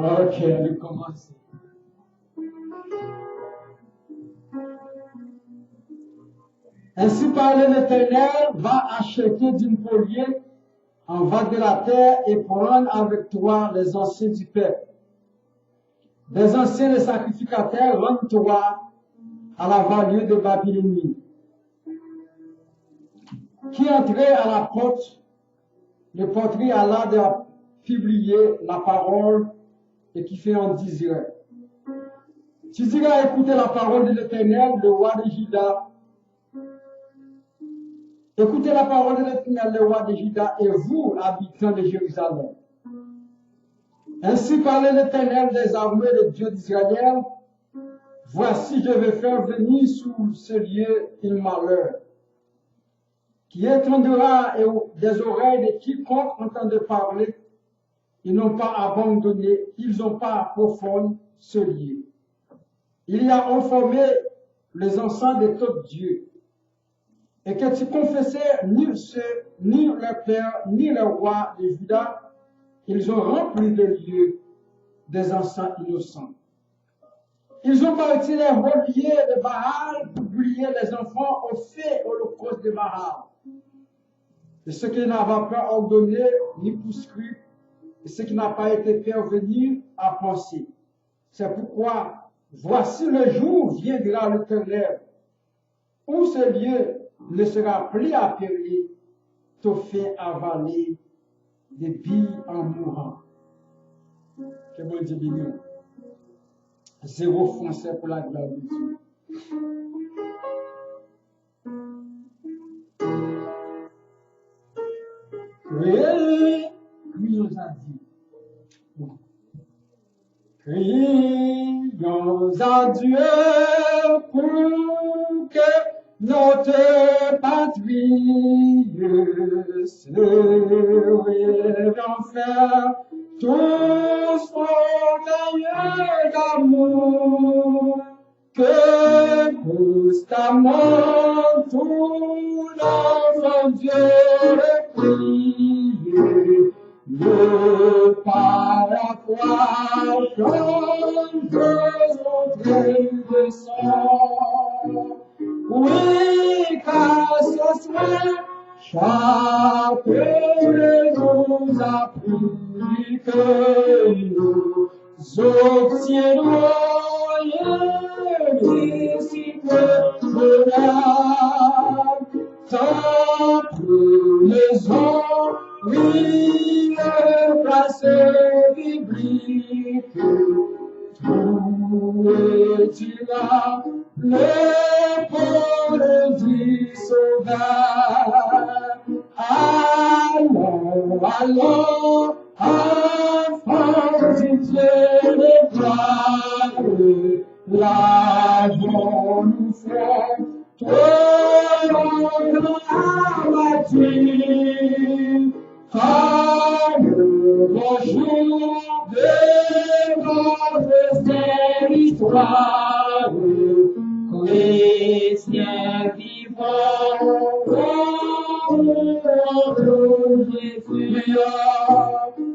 Ok, on commence. Ainsi parlait l'Éternel, va acheter d'une polier en vague de la terre et prendre avec toi les anciens du peuple. Des anciens des sacrificateurs, rends-toi à la vallée de Babylonie. Qui entrait à la porte, le porterie alla de publier la parole et qui fait en dirait. Tu diras, écoutez la parole de l'Éternel, le roi de Juda. Écoutez la parole de l'Éternel, le roi de Juda, et vous, habitants de Jérusalem. Ainsi parlait l'Éternel des armées, le Dieu d'Israël. Voici, je vais faire venir sur ce lieu un malheur, qui étendra des oreilles de quiconque entend parler. Ils n'ont pas abandonné, ils n'ont pas approfondi ce lieu. Il y a informé les encens de tout Dieu. Et que tu confessais ni leur père, ni le roi de Juda, ils ont rempli de lieux des encens innocents. Ils ont parti les reliés de Baal pour briller les enfants au fait holocauste de Baal. Et ce qui n'avait pas ordonné ni prescrit, et ce qui n'a pas été fait venir à penser. C'est pourquoi, voici le jour viendra l'Éternel, où ce lieu ne sera plus appelé, tout fait avaler des billes en mourant. Que bon Dieu bénisse. Zéro français pour la gloire de Dieu. Crions à Dieu. Crions à Dieu pour que notre patrie se révèle enfin. Tous orgueilleux d'amour, que constamment tout l'enfant Dieu prie, le par la foi change notre sang. Oui, car ce soir, chaque nous a appris que nous obtiendrons ici que là, tant que les hommes, oui, le place biblique, tout est-il-là, le pôle du sauveur. Allons, enfants du Dieu de gloire, lavons-nous frères, tournons à la Dieu, car le bonjour de notre histoire, chrétien vivant,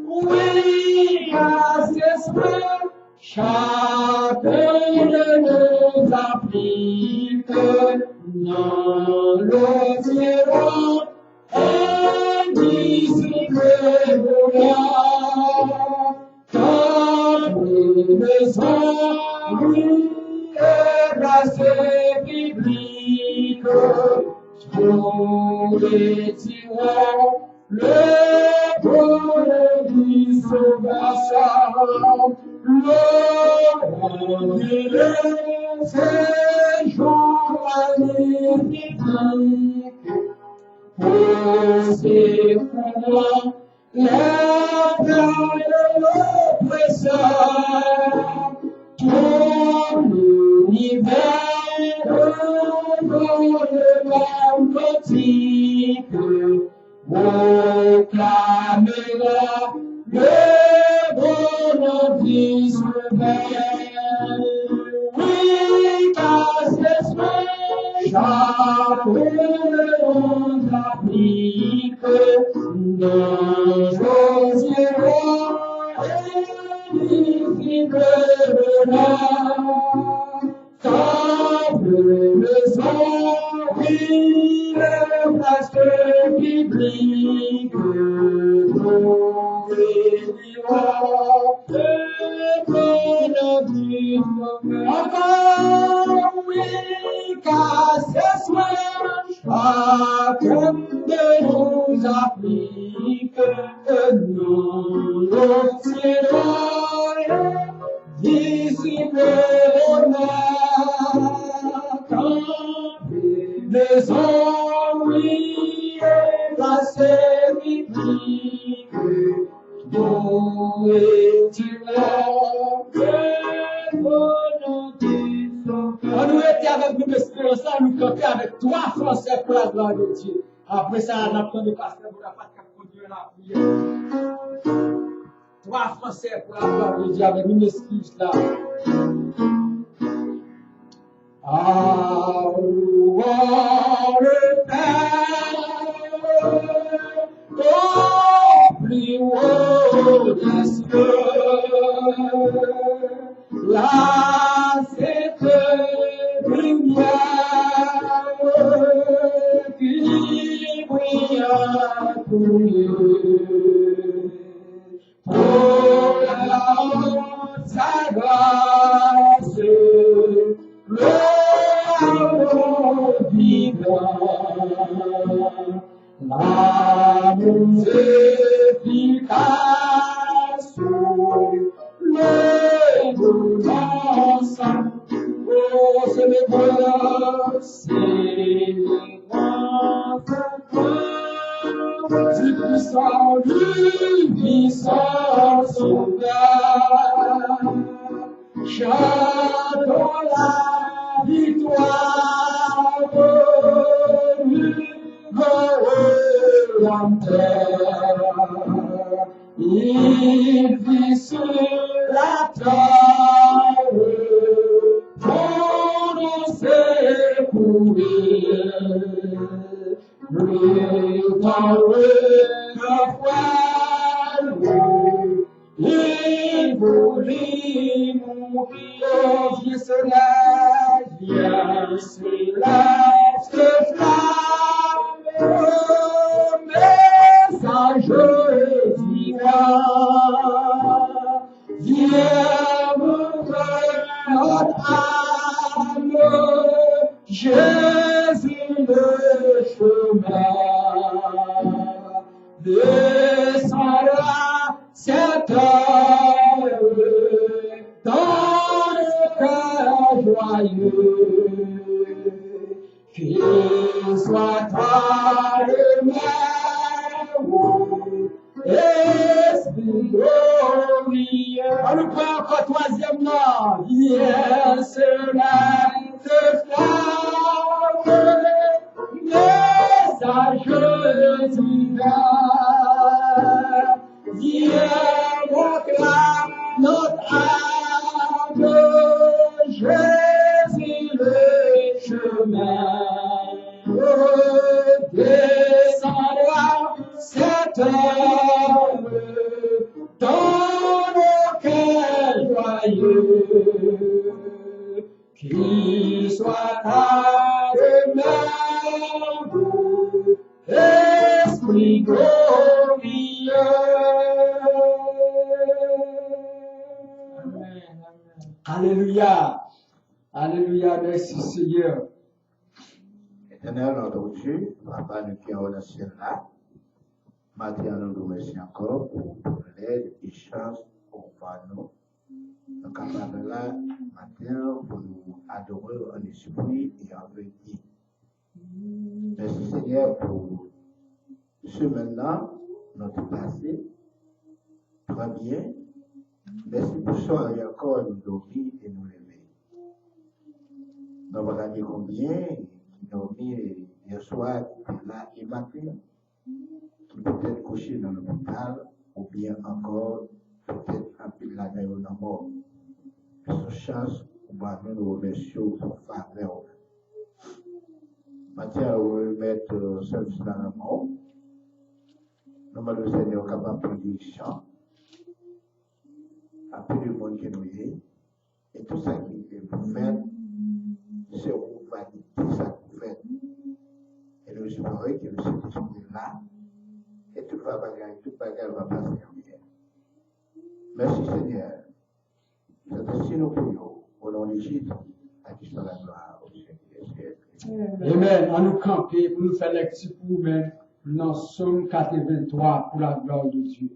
oui, à ce soir, chacun de nous applique dans le tiroir et d'ici que voilà, car les hommes et placés bibliques, trouvez-ils le pôle du sauveur, le révélé séjour magnifique, pour ses courants, les pères de Semble le sang, oui, le masque biblique, encore, oui, car ce soir, chacun de nous applique que nous serons disciples maison, oui, la série dont es-tu là, que volonté son cœur. On nous était avec nous, espérons ça, nous camper avec toi, Français, pour la gloire de Dieu. Après ça, on apprend de passer pour la patrie, continuer la prière. Toi, Français, pour la gloire de Dieu, avec une excuse là. Our plus haut des cieux, là cette lumière qui brille à tous lieux. Pour sa grâce, le vivant, l'amour efficace, le bonheur saint, oh, c'est le bonheur, c'est le bonheur, du puissant sauveur, chantons la victoire, en terre, il vit sur la terre, pour nous secourir, lui dans le poil, il voulait mourir, viens cela, ce flamme, message divin, viens m'ouvrir notre âme, Jésus le chemin, descendra cette heure dans le cœur joyeux, qu'il soit ta lumière, esprit glorieux. On nous prend encore troisièmement, viens cela te flamme, message divin, viens proclame notre âme, Jésus le chemin, descendra cette heure dans nos cœurs joyeux, qu'il soit ta demeure, esprit glorieux. Amen. Alléluia. Alléluia. Merci Seigneur. Éternel, notre Dieu, Papa, nous qui sommes dans le ciel là, maintenant nous nous remercions encore pour l'aide et chance pour nous. Nous sommes capables là, matin, pour nous adorer en esprit et en vérité. Merci Seigneur pour ce maintenant, notre passé, très bien. Merci pour ça et encore nous dormir et nous lever. Nous allons regarder combien nous avons mis hier soir là et matin, qui peut être couché dans l'hôpital ou bien encore peut-être un peu là dans la mort. Cette chance, on va nous remercier pour faveur. Maintenant, on va remettre service dans la mort. Nous allons le Seigneur capable de direction. Après le monde qui nous est, Et tout ça qui est fait, c'est où va dire ça qu'on fait. Et nous espérons que le Saint-Esprit est là. Et tout va passer en bien. Merci Seigneur. C'est ainsi nous prions au nom de Jésus, à qui soit la gloire au Seigneur. Amen. À nous camper pour nous faire lecture pour nous-mêmes dans Somme 83 pour la gloire de Dieu.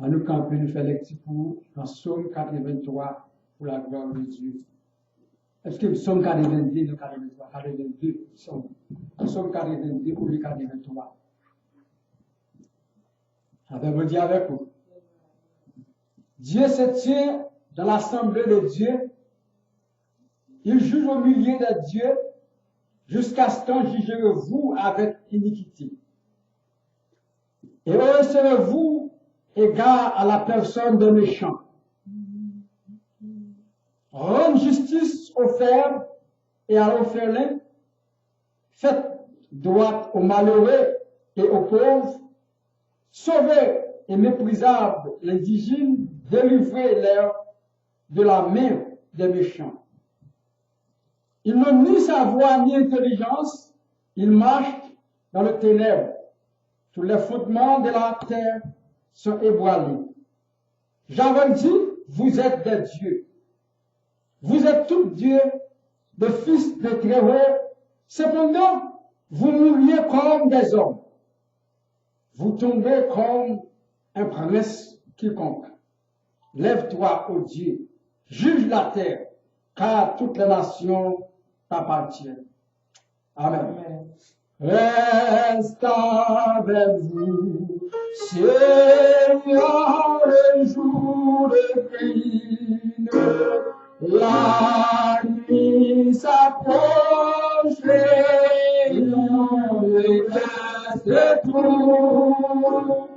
À nous camper, nous faire lecture pour dans Somme 83 pour la gloire de Dieu. Est-ce que Somme 82, le 83, 82, Somme 82 pour le 83. Avez-vous dit avec vous? Dieu se tient dans l'assemblée de Dieu. Il juge au milieu de Dieu jusqu'à ce temps jugerez-vous avec iniquité. Et serez-vous égard à la personne de méchant. Rendre justice aux faibles et à l'orphelin. Faites droit aux malheureux et aux pauvres. Sauvez et méprisable l'indigène, délivrez-les de la main des méchants. Ils n'ont ni savoir ni intelligence, ils marchent dans le ténèbre. Tous les fondements de la terre sont ébranlés. J'avais dit, vous êtes des dieux. Vous êtes tous dieux, des fils de Très-Haut. Cependant, vous mouriez comme des hommes. Vous tombez comme un prince quiconque. Lève-toi, ô Dieu, juge la terre, car toutes les nations t'appartiennent. Amen. Reste avec vous, Seigneur, le jour de peine. La nuit s'approche, et l'on reste tout.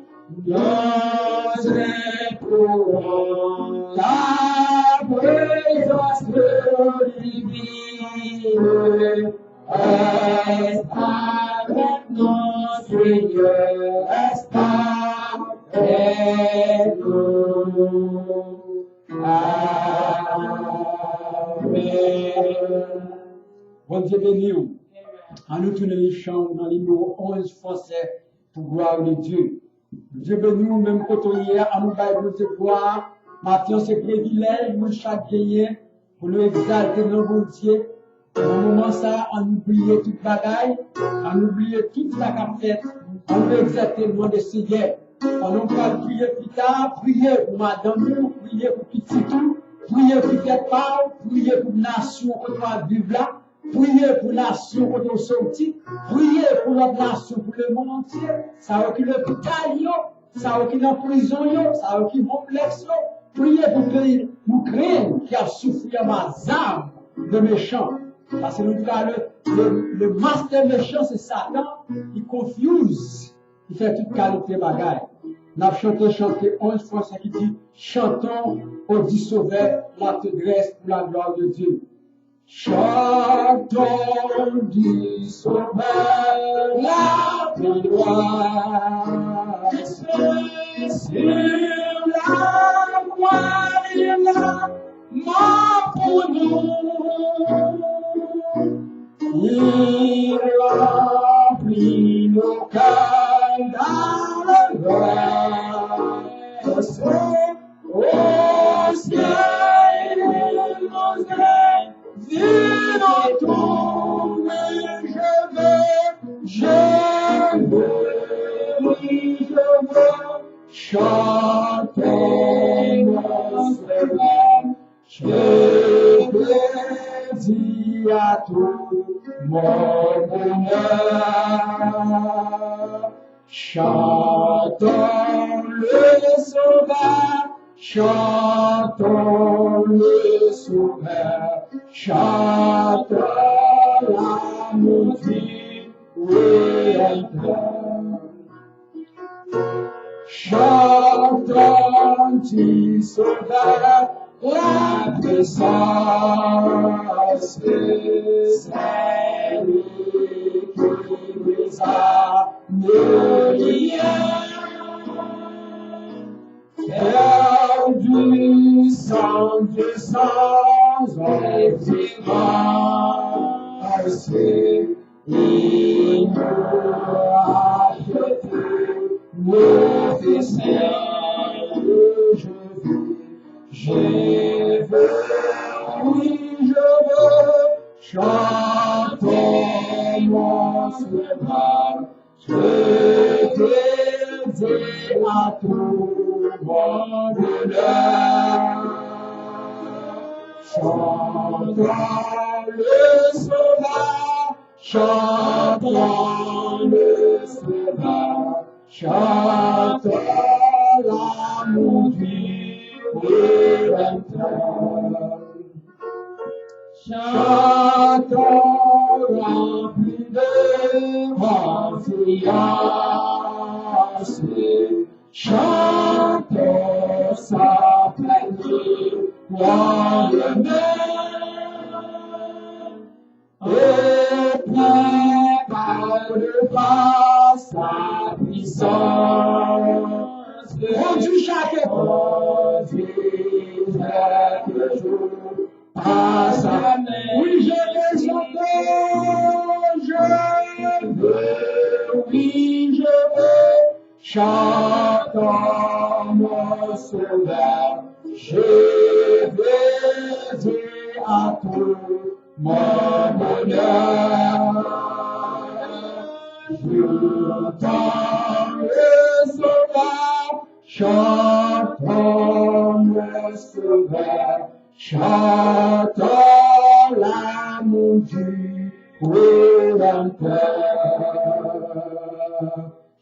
Dans les courants, la présence divine. Reste avec nous, Seigneur, reste avec nous. Amen. Bon Dieu béni. En nous tournant les chants dans les numéro 11 français pour gloire de Dieu. Dieu béni nous même côtoyer à nous bailler de gloire. Maintenant c'est privilège nous chaque gagné pour nous exalter dans bon Dieu. Dans le moment ça, on oublie toute bagaille, on oublie toute la capette, on veut exalter le nom de Seigneur. On ne va prier plus tard, prier pour madame nous, prier pour petit tout, prier pour tête pas, prier pour nation qu'on doit vivre là, prier pour nation qu'on doit sortir, prier pour notre nation, pour le monde entier. Ça va qui l'hôpital, ça va qui la prison, ça va qui complexe, prier pour que nous créons qui a souffert ma âme de méchants. Parce que nous le master méchant, c'est Satan, il confuse, il fait toute qualité bagaille. Nous avons chanté 11 fois ce qui dit, chantons au dit sauveur, la tendresse pour la gloire de Dieu. Chantons dit sauveur, la gloire, sur la croix, il a mort pour nous. Il remplit nos cœurs d'allégresse. Au ciel, il nous est dit d'entourer. Je veux chanter notre âme. Je dis à tout mon bonheur. Chantons le sauveur, chantons le sauveur, chantons l'amour éternel. Chantons du sauveur, la puissance c'est lui qui nous a nourris. Perdu puissance du sang efficace, il nous a jeté nos péchés. Je veux, oui, je veux chanter mon sauveur, je t'ai à tout mon bonheur. Chantons le sauveur, chantons le sauveur, chantons l'amour du Rédempteur. Chantons remplis de confiance, chantons sa plénitude pour le même, et plein par le pas sa puissance. Conduis chaque jour par sa main. Oui, je veux chantons mon sauveur, je veux dire à tout mon bonheur. Chantons le sauveur, chantons le sauveur, chantons l'amour du Rédempteur.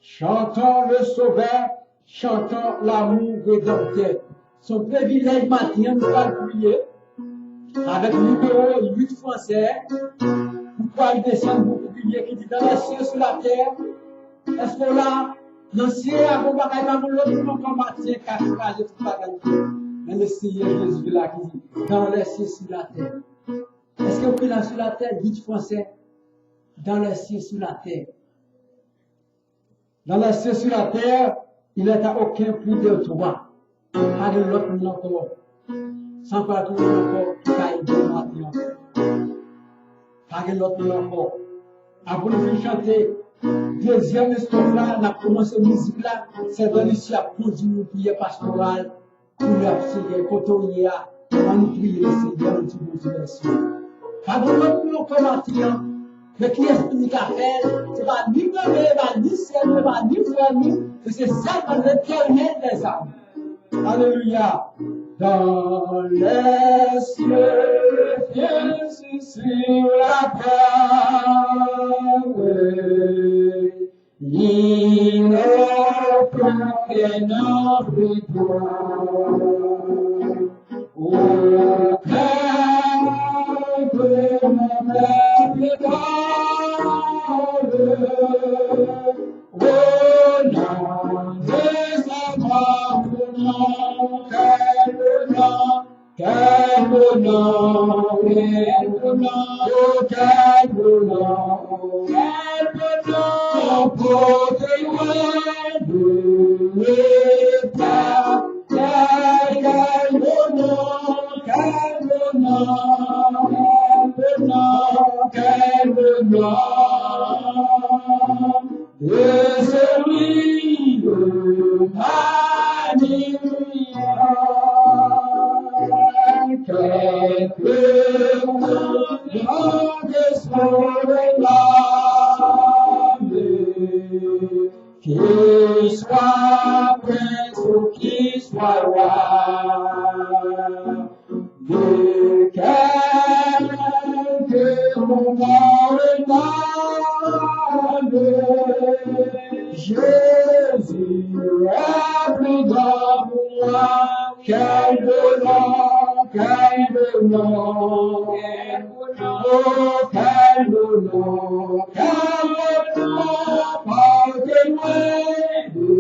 Chantons le sauveur, chantons l'amour rédempteur. Son privilège matin, nous allons prier avec le numéro 8 français. Vous pouvez descendre pour prier qui dit dans les cieux sur la terre. Est-ce que là, dans le ciel, avant de parler dans l'autre, nous combattons, car nous allons tout parler. Mais le Seigneur Jésus là qui dit dans les cieux sur la terre. Est-ce que vous pouvez là sur la terre, 8 français, dans les cieux sur la terre. Dans les cieux sur la terre, il n'est à aucun plus de toi. Pas de l'autre monde encore. Sans pas tout le monde encore, car il est maintenant. Pas de l'autre monde encore. Avant de chanter, deuxième histoire là, on a commencé la musique là, c'est dans ici à produire une prière pastorale, pour la prière, quand on y a, on nous prie le Seigneur, nous disons merci. Pas de l'autre monde encore maintenant. Mais qui est-ce qui appelle? Ce n'est pas ni bébé, pas ni sœur, pas ni frère, mais c'est ça par l'éternel des âmes. Alléluia. Dans les cieux, Jésus sur la terre, il ne prend que notre tour. Aucun de mon peuple au nom des amants, quel bonheur, pour témoin de l'état, quel bonheur, de celui de qu'il soit prince ou qu'il soit roi, de quelque moment le monde, Jésus est plus grand pour moi. Quel bonheur, quel bonheur, quel bonheur, portez-moi de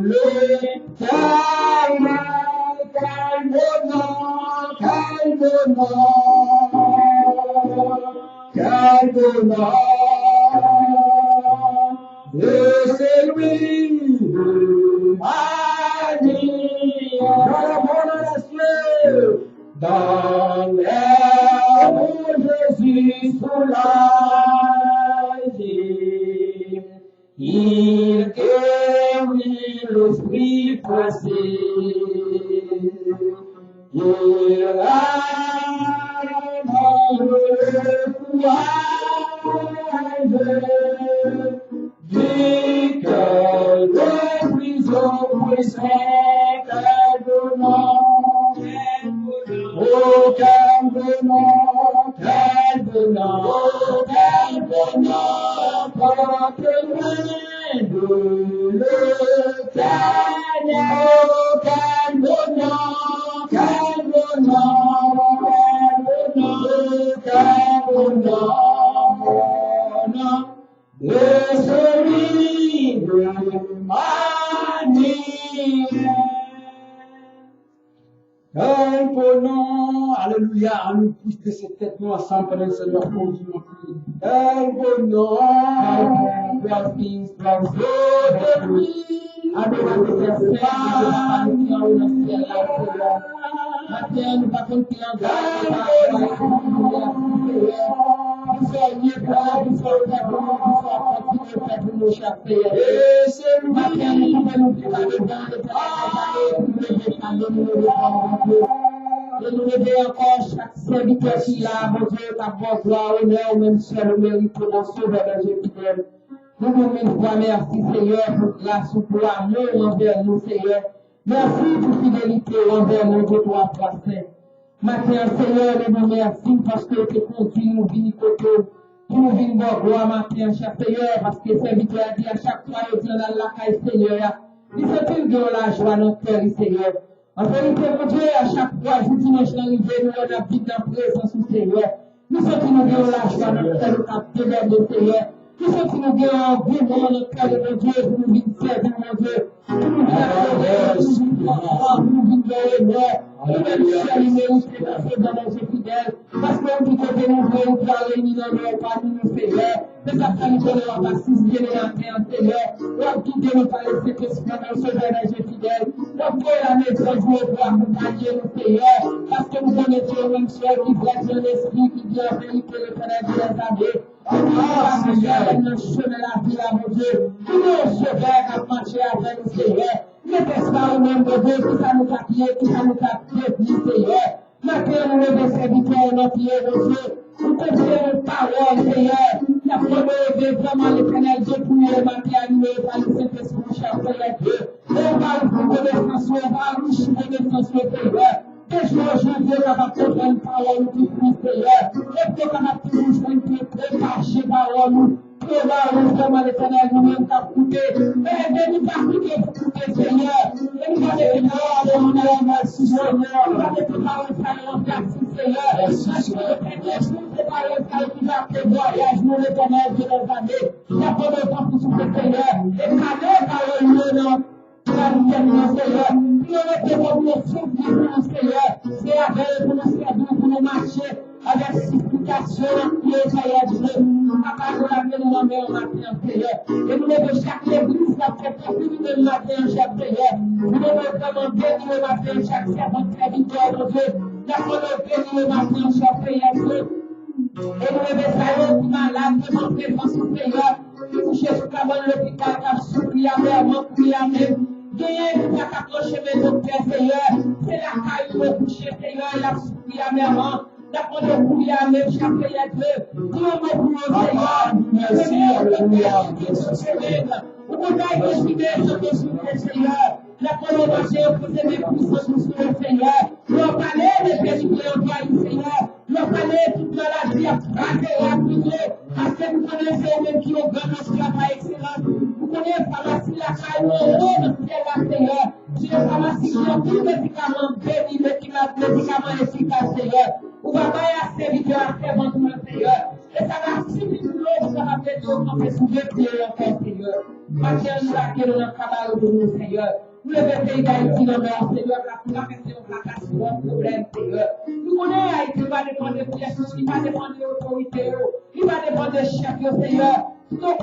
l'éternel, quel bonheur, de celui de ma vie. Dans la bonne esprit, Il a dans le courage du cœur de prison pour ses calmement. Oh, calmement, calmement, calmement, porte-moi de l'Éternel. Oh, calmement, calmement, calmement, de celui de manière. Calmement, alléluia, à nous pousser cette tête nous ensemble pendant que le Seigneur conduit mon pays. Calmement, blessings from God, avec nous pas confier en de nous lever encore chaque serviteur qui a, mon Dieu, ta voix, gloire, honneur, même seul le mérite de mon sauveur, Dieu fidèle. Nous vous mille fois merci, Seigneur, pour grâce, pour amour envers nous, Seigneur. Merci pour fidélité envers nous, Dieu, pour la Saint. Matin, Seigneur, nous vous remercions parce que tu conduis nous vini côté. Tu nous vini bon gloire, matin, cher Seigneur, parce que serviteur a dit à chaque fois, il dit dans la caille, Seigneur. Il se trouve dans la joie, notre cœur, Seigneur. En vérité, mon Dieu, à chaque fois, je dimanche l'arrivée, nous on a vite dans la présence du Seigneur. Nous sommes qui nous donnons la joie, notre cœur, notre devoir de Seigneur. Nous sommes qui nous donnons un goût dans notre cœur, mon Dieu, pour nous vite servir, mon Dieu. Pour nous vite adorer, pour nous vite croire, pour nous vite bénir. Nous venons saluer, nous sommes dans nos yeux fidèles. Parce qu'on dit que nous voulons pas réunir dans nos pas, nous nous Seigneur. Mais ça fait nous donner la bassiste bien et la terre, Seigneur. Nous avons quitté nos palais, c'est que ce qu'on a sauvé dans nos yeux fidèles. Nous avons la maison, jouer pour accompagner nous, Seigneur. Parce que nous connaissons même soeur qui blesse l'esprit, qui dit en vérité le Père de les années. Ah, Seigneur, nous chemin la vie, mon Dieu. Nous nous sauvons à marcher avec nous, Seigneur. Ne laisse pas au même de Dieu, que ça nous a pied, que ça nous a prévu, Seigneur. Maintenant, nous levons serviteurs, nos pieds, mon Dieu. Nous confions nos paroles, Seigneur. Nous avons levé vraiment l'éternel Dieu pour nous matin animé par le Saint-Esprit, cher Seigneur Dieu. Et on va vous reconnaissance, on va vous reconnaissance, Seigneur. Que je Dieu, capable de faire une parole qui prie, Seigneur. Et que capable de nous faire une préparer parole. Que va nous vraiment l'éternel nous-mêmes qu'à coûter. Mais nous pas coûter pour coûter, Seigneur. Et nous allons les paroles, on a la merci, Seigneur. Nous allons les paroles, merci, Seigneur. Parce que l'éternel, nous préparons qui va prévoyage, nous l'éternel de nos années. Il y a pas de temps pour souffler, Seigneur. Et cadeau, parole, nous, non. Seigneur, nous mettons nos souffles pour Seigneur, c'est avec pour nous servir, pour nous marcher avec supplication, prière, Seigneur Dieu. Papa, nous l'avons demandé au matin, Seigneur. Et nous levons chaque église, la préparation du matin, cher Seigneur. Nous devons vraiment bénir le matin, chaque servant serviteur, mon Dieu. Nous devons bénir le matin, cher Seigneur Dieu. Et nous levons ça, qui malade, vraiment présence, Seigneur. Qui couche sur la bonne l'hôpital, qui a supplié amèrement, prié amèrement. Gagner pour accrocher mes docteurs, Seigneur. C'est la caille où est couché, Seigneur. Il a supplié amèrement. D'après le prié amèrement, chaque Seigneur Dieu. Dieu me prie, Seigneur. Merci, alléluia. Vous pouvez décider ce que je fais, Seigneur. D'après le marché, vous avez puissance sur le Seigneur. Nous parlons des péchés envoyés, Seigneur. Nous parlons toute maladie à frappé et à prier. Parce que vous connaissez même qui ont grand travail excellent. Vous connaissez pharmacie la caille, le ciel la Seigneur. C'est une pharmacie qui a tous les médicaments bénis, médicaments efficaces, Seigneur. Vous va pas y serviteur à servant pour le Seigneur. Et ça va suffire pour l'autre, ça va faire de qu'on fait sous deux pieds en fait, Seigneur. Maintenant, nous laquelle on a travaillé pour nous, Seigneur. Nous le pays d'Haïti, non, mais Seigneur, la question, la casse, un problème, Seigneur. Nous connaissons Haïti, il va dépendre de pièces, il va dépendre de l'autorité, il va dépendre de chef, Seigneur. Donc,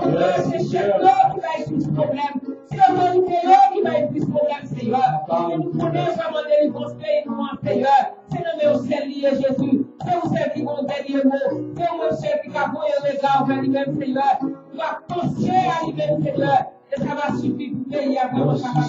c'est chef-là qui va être plus problème. C'est l'autorité-là qui va être plus problème, Seigneur. Et nous connaissons vraiment des délivrance pays, nous, Seigneur. C'est nommé au ciel lié Jésus. C'est vous seul qui vont délier nous. C'est vous seul qui va voyer les gars vers lui-même, Seigneur. Il va penser à lui-même, Seigneur. Et ça va suffire pour payer à vraiment ça va.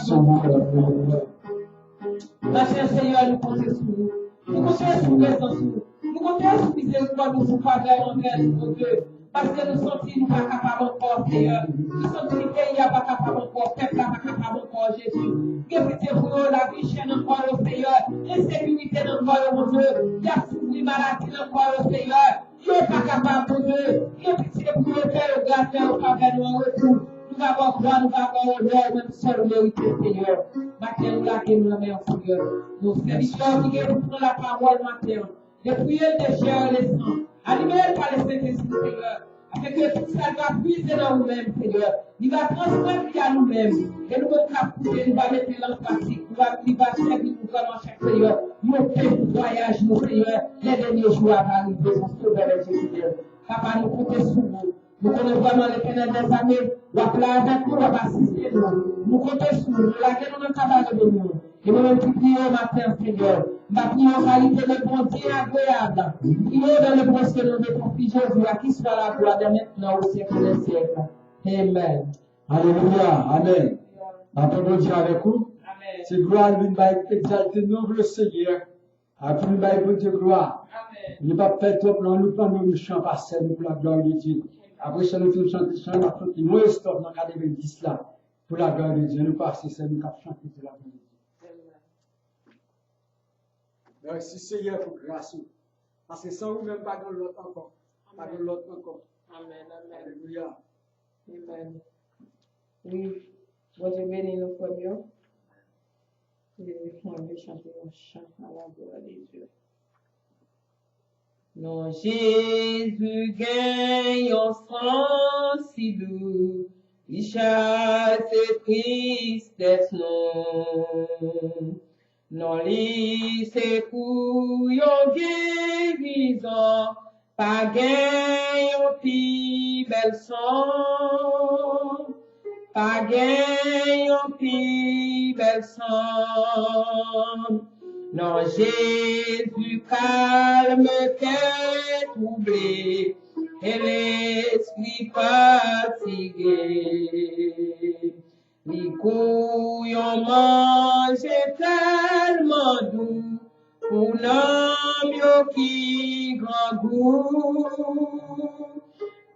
Matin, Seigneur, nous comptons sur vous. Nous comptons sur vous, présence nous. Nous comptons sur miséricorde, nous sommes pas vraiment envers nous, Dieu. Parce que nous sentons nous pas capables encore, Seigneur. Nous sentons que le pays n'est pas capable encore, le peuple n'est pas capable encore, Jésus. Que pitié pour nous, la vie chaîne encore, Seigneur. L'insécurité encore, mon Dieu. Il y a souffri maladie encore, Seigneur. Il n'est pas capable, mon Dieu. Que pitié pour nous, Père, grâce, Père, au Père, nous en retour. Nous avons croix, nous avons honneur, même seul mérité, Seigneur. Maintenant, nous laquons nous la meilleure, Seigneur. Nos serviteurs qui viennent pour la parole, matin. Les prières des chairs et les sangs. Animés par le Saint-Esprit, Seigneur. Afin que tout ça va puiser dans nous-mêmes, Seigneur. Il va transmettre à nous-mêmes. Et nous allons capter, nous allons mettre en pratique. Il va servir nous vraiment chaque Seigneur. Nous faisons voyage, nous, Seigneur. Les derniers jours à arriver pour sauver les Jésus. Papa, nous comptons sur vous. Nous connaissons vraiment l'éternel des armées. Nous appelons avec nous, nous assister nous. Nous comptons sur vous. Nous laquelle nous sommes capables de nous. Et nous-mêmes qui prions matin, Seigneur. Nous prions en qualité de bon Dieu agréable. Prions dans le bon Seigneur de ton Fils Jésus, à qui soit la gloire de maintenant au siècle des siècles. Amen. Alléluia. Amen. Attendons Dieu avec vous. Amen. C'est gloire, lui, exalter nous, le Seigneur. À tout le monde, Dieu gloire. Amen. Il n'est pas fait trop, nous prenons le chant passé, nous pour la gloire de Dieu. Après, ça nous fait chanter, chant, nous avons nous stop dans le 90 là. Pour la gloire de Dieu, nous passons, c'est nous qui avons chanté pour la gloire de Dieu. Merci Seigneur pour grâce. Parce que sans vous, même pas dans l'autre encore. Pas dans l'autre encore. Amen. Amen. Alléluia. Amen. Oui, bon Dieu bénit nos premiers. Et on va chanter un chant à la gloire de Dieu. Non, Jésus gagne en sang si doux, il chasse tristesse non. Non, li se couillon guérison, pas gagne pi bel sang, pas gagne pi bel sang. Non, Jésus calme tête troublée et l'esprit fatigué. Les couillons mangent tellement doux pour l'homme qui grand goût,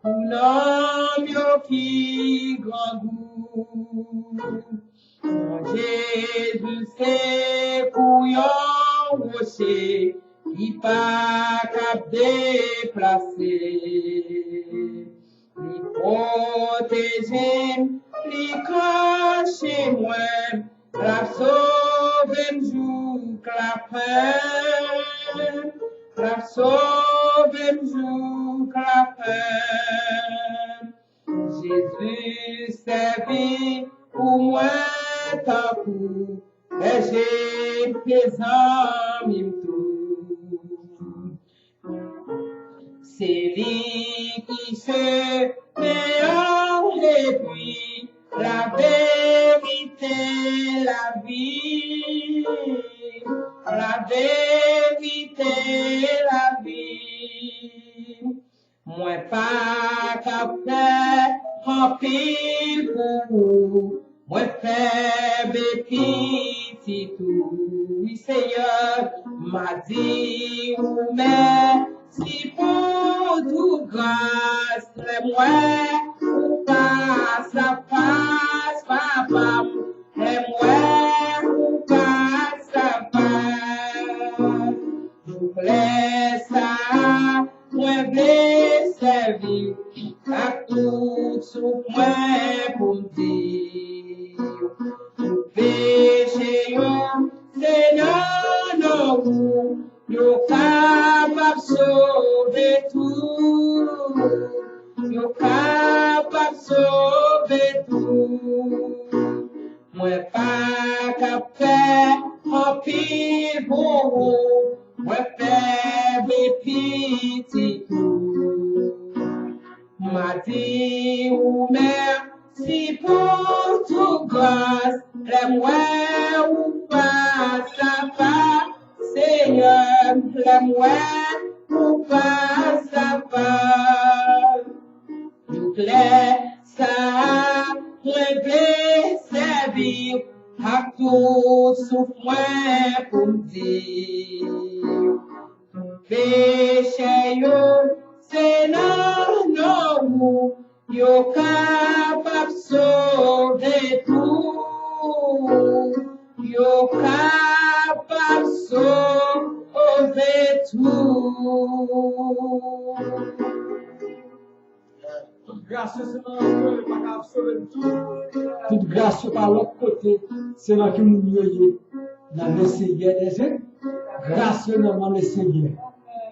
pour l'homme qui grand goût. Mon Jésus c'est couillon rocher qui pas cap déplacer. Les protéger, les cacher moi, la sauver jour la peine, la sauver jour la peine. Jésus servi pour moi tant coup, et j'ai des amis tout. C'est lui qui se met en puis la vérité, la vie, la vérité, la vie. Moi pas capable en pile pour vous, moi faible petit tout. Oui Seigneur m'a dit ou mais si pour tout grâce, moi, ou passe à passe, papa, et moi, ou passe à passe. Vous laisse ça, moi, blesse servir, à tout sous moi pour dire. Vous péchez, Seigneur, non, yo capable sauver tout, yo capable sauver tout. Moi pas capable en pile pour vous, moi faible petit tout. M'a dit ou merci pour tout grâce, l'aime ou pas ça va. Seigneur, l'aime-moi, pour pas sa part. Nous clair, ça, rêver, servir, à tout souffre, dire. Péché yo, c'est non, yo capable sauver tout. Yo capable sauver tout. Grâce, c'est dans le pas capable de sauver tout. Toute grâce par l'autre côté, c'est dans que nous voyons. Dans le Seigneur des êtres, grâce dans le Seigneur.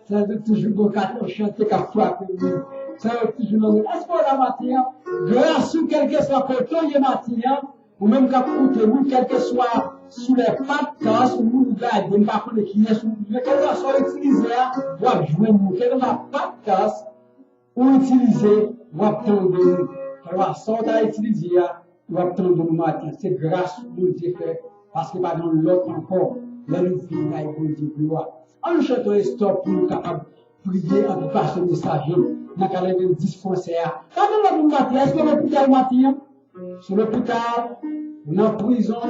Ça veut toujours qu'on chante qu'à frapper nous. Ça veut toujours nous. Est-ce qu'on a matin? Grâce ou quel que soit le côté de matin, ou même qu'à coûter nous, quel que soit sous les pattes, ou nous garder, pas qu'on est qui est sous, mais quel que soit utilisé, doit jouer nous. Quel que soit pattes, ou utiliser, doit prendre nous. Quel que soit à utiliser, doit prendre nous matin. C'est grâce nous Dieu fait, parce que pas dans l'autre encore, là nous vivons là, il Dieu gloire. On nous chante un stop pour nous capables de prier en tout ce messager, dans le même dispensaire. Quand on a une matin, est-ce que l'hôpital matin? Sur l'hôpital, dans la prison,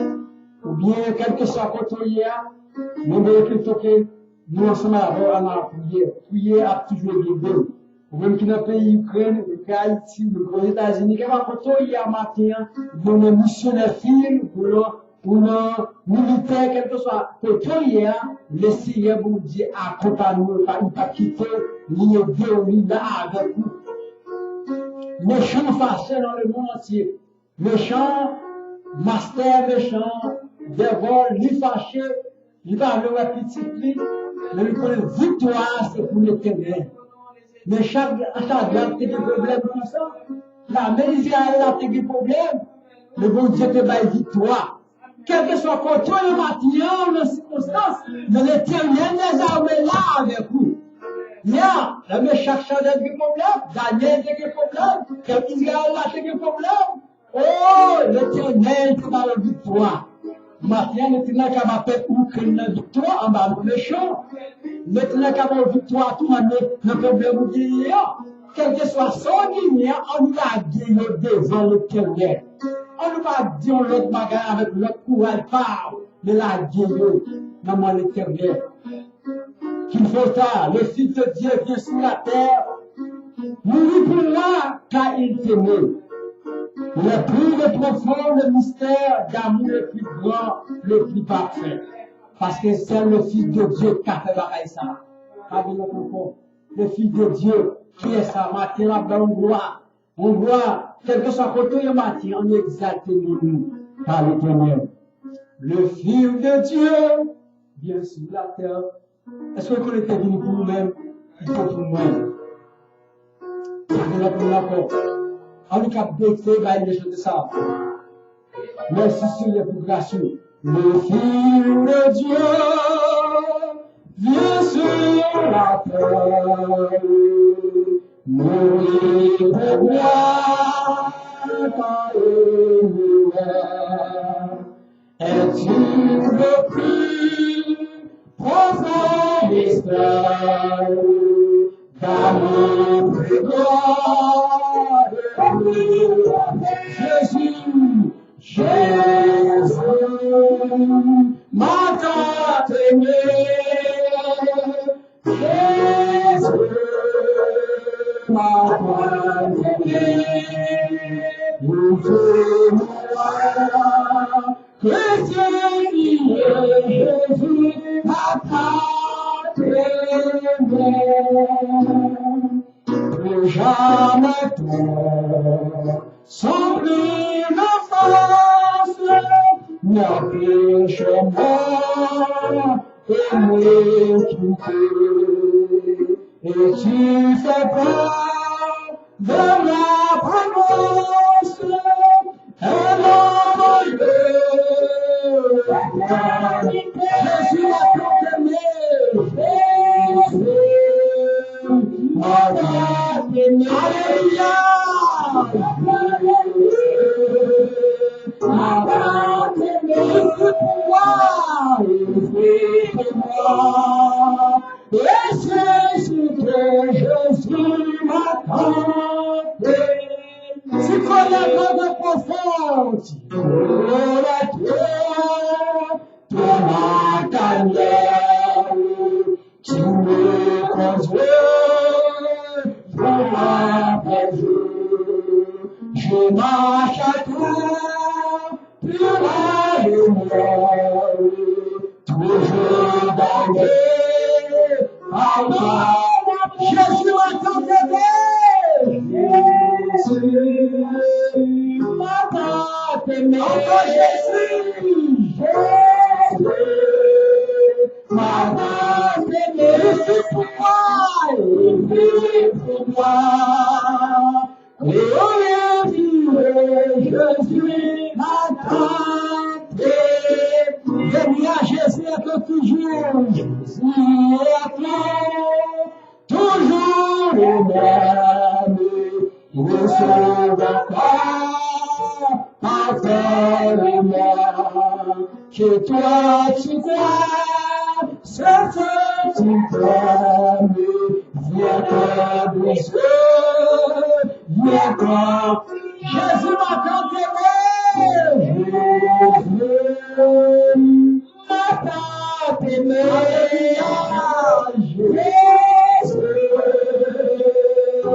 ou bien quelque soit côté, nous devons que nous ensemble à la prière. Prière a toujours guidé. Ou même qui dans le pays Ukraine, le pays Haïti, aux États-Unis, qui va côté matin, nous sommes missionnaires filles pour nos militaires, quel que soit côté, le Seigneur vous dit accompagne-nous, il ne pas quitter, l'aider, là avec nous. Méchants fâchés dans le monde entier. Méchants, master méchants, dévol, li fâché, il va avoir un petit pli, mais il connaît victoire, c'est pour l'éternel. Mais chaque garde des problèmes comme ça. La Méditerranée a des problèmes. Le bon Dieu te bat victoire. Quel que soit côté le matin, dans les circonstances, mais l'éternel des armées là avec vous. Là, le méchant a des problèmes, Daniel a des problèmes, Israël a des problèmes. Oh, l'éternel te bat la victoire. Maintenant, l'éternel qui m'a fait Ukraine la victoire, en bas le méchant. Maintenant, qui m'a victoire, tout le problème de quel que soit son ligne, on va gagner devant l'éternel. On ne va pas dire l'autre bagarre avec l'autre courage, mais la guerre dans l'éternel. Qu'il faut ça, le Fils de Dieu vient sur la terre, mourir pour moi, car il t'aimait. Le plus profond, le mystère d'amour le plus grand, le plus parfait. Parce que c'est le Fils de Dieu qui a fait ça. Le Fils de Dieu, qui est ça, matin, on voit, quel que soit côté le matin, on exalte nous par l'éternel. Le Fils de Dieu vient sur la terre. Est-ce qu'on était venu pour nous-mêmes? Il faut pour nous-mêmes. On est capable de faire des choses de ça. Merci Seigneur pour grâce. Le Fils de Dieu vient sur la terre. Mourir pour moi, par nous. Es-tu le plus profond mystère d'amour et gloire? Jésus, m'a tant aimé. Jésus, m'a tant aimé. Ouvre-moi, chrétien, Jésus, m'a tant aimé. Plus jamais toi, sans plus l'enfance, n'a plus chemin, et me quitter. Et tu fais part de la promesse, un homme Jésus a proclamé, Jésus m'a donné. Alléluia. Et c'est ce que Jésus m'attend. Tu connais l'eau profonde, tu connais la terre, tu m'as gagné. jour, jour après jour, je marche à toi, plus loin de moi, toujours gagné par moi. Jésus m'attend bébé, Jésus m'attend aimé, encore Jésus, Jésus m'attend aimé, il vit pour moi, il vit pour moi. Jésus m'attend aimé, Jésus est toujours, Jésus est toujours le même, il ne se va pas, parfaitement, que toi tu crois, ce que tu t'aimes, viens comme Dieu, viens comme Jésus m'attend aimé, Jésus m'attend aimé, Jésus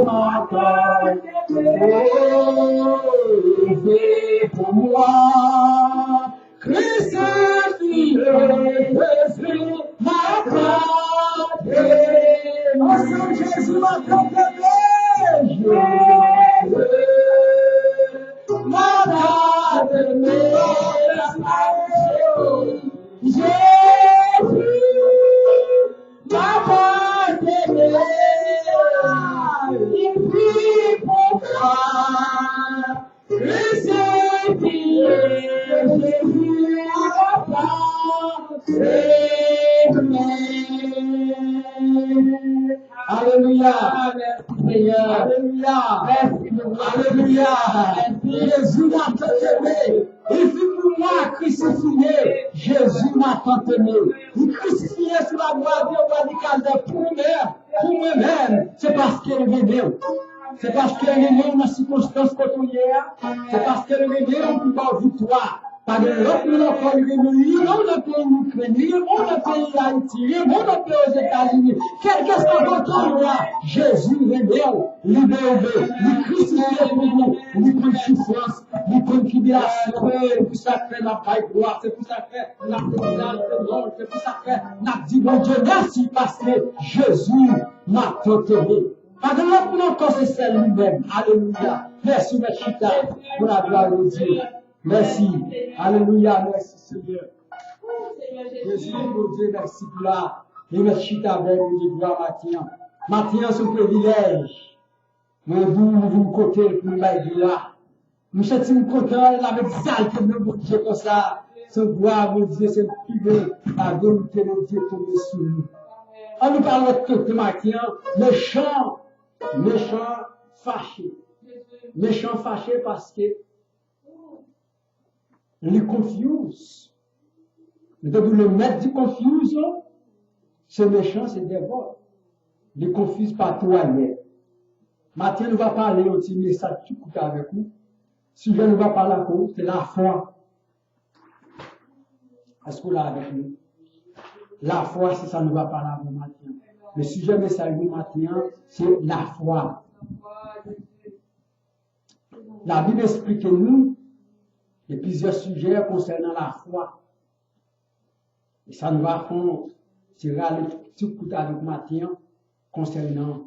m'attend aimé, pour moi, crucifié, Jésus m'attend aimé, ensemble Jésus m'attend aimé, Jésus m'attend aimé, Jésus m'attend aimé, il vit pour moi, crucifié, Jésus m'attend aimé. Alléluia, merci Seigneur, alléluia, merci beaucoup, alléluia, Jésus m'attend aimé, il vit pour moi crucifié, Jésus m'attend aimé, il crucifié sur la croix de Calvaire pour moi-même, c'est parce qu'il est aimé. C'est parce qu'il est aimé dans les circonstances côtières, c'est parce qu'il est aimé pour pas victoire. Pas de l'autre, nous n'avons pas eu on a pays ukrainien, on a pays Haïti, on a pays aux États-Unis. Quel que soit votre roi, Jésus libère, il crucifié pour nous, il prend souffrance, il prend tribulation, c'est pour ça que la paix gloire, c'est pour ça que la félicité, c'est pour ça que la dit bon Dieu, merci parce que Jésus m'a totévé. Pas de l'autre, nous encore c'est celle lui-même. Alléluia. Merci, merci, pour la gloire de Dieu. Merci. Alléluia. Merci, Seigneur. Jésus, mon Dieu, merci pour la. Et merci avec nous, gloire matin. Matin, c'est un privilège. Nous vous côté pour nous bailler là. Nous sommes contents, la même salle que nous, mon Dieu, comme ça. Sans gloire, mon Dieu, c'est privé. La volonté de Dieu tomber sur nous. On nous parle de côté matin, méchant fâché. Méchant fâché parce que les confuse. Le maître du confusion, ce méchant, c'est dévore. Les confuse pas tout ailleurs. Maintenant, nous va parler un petit message tout court avec nous. Si je ne vais pas la cause, c'est la foi. Est-ce que là avec nous? La foi, c'est ça, nous va parler avec nous maintenant. Le sujet message du matin, c'est la foi. La Bible explique nous il y a plusieurs sujets concernant la foi. Et ça nous va faire tirer le petit coup avec matin concernant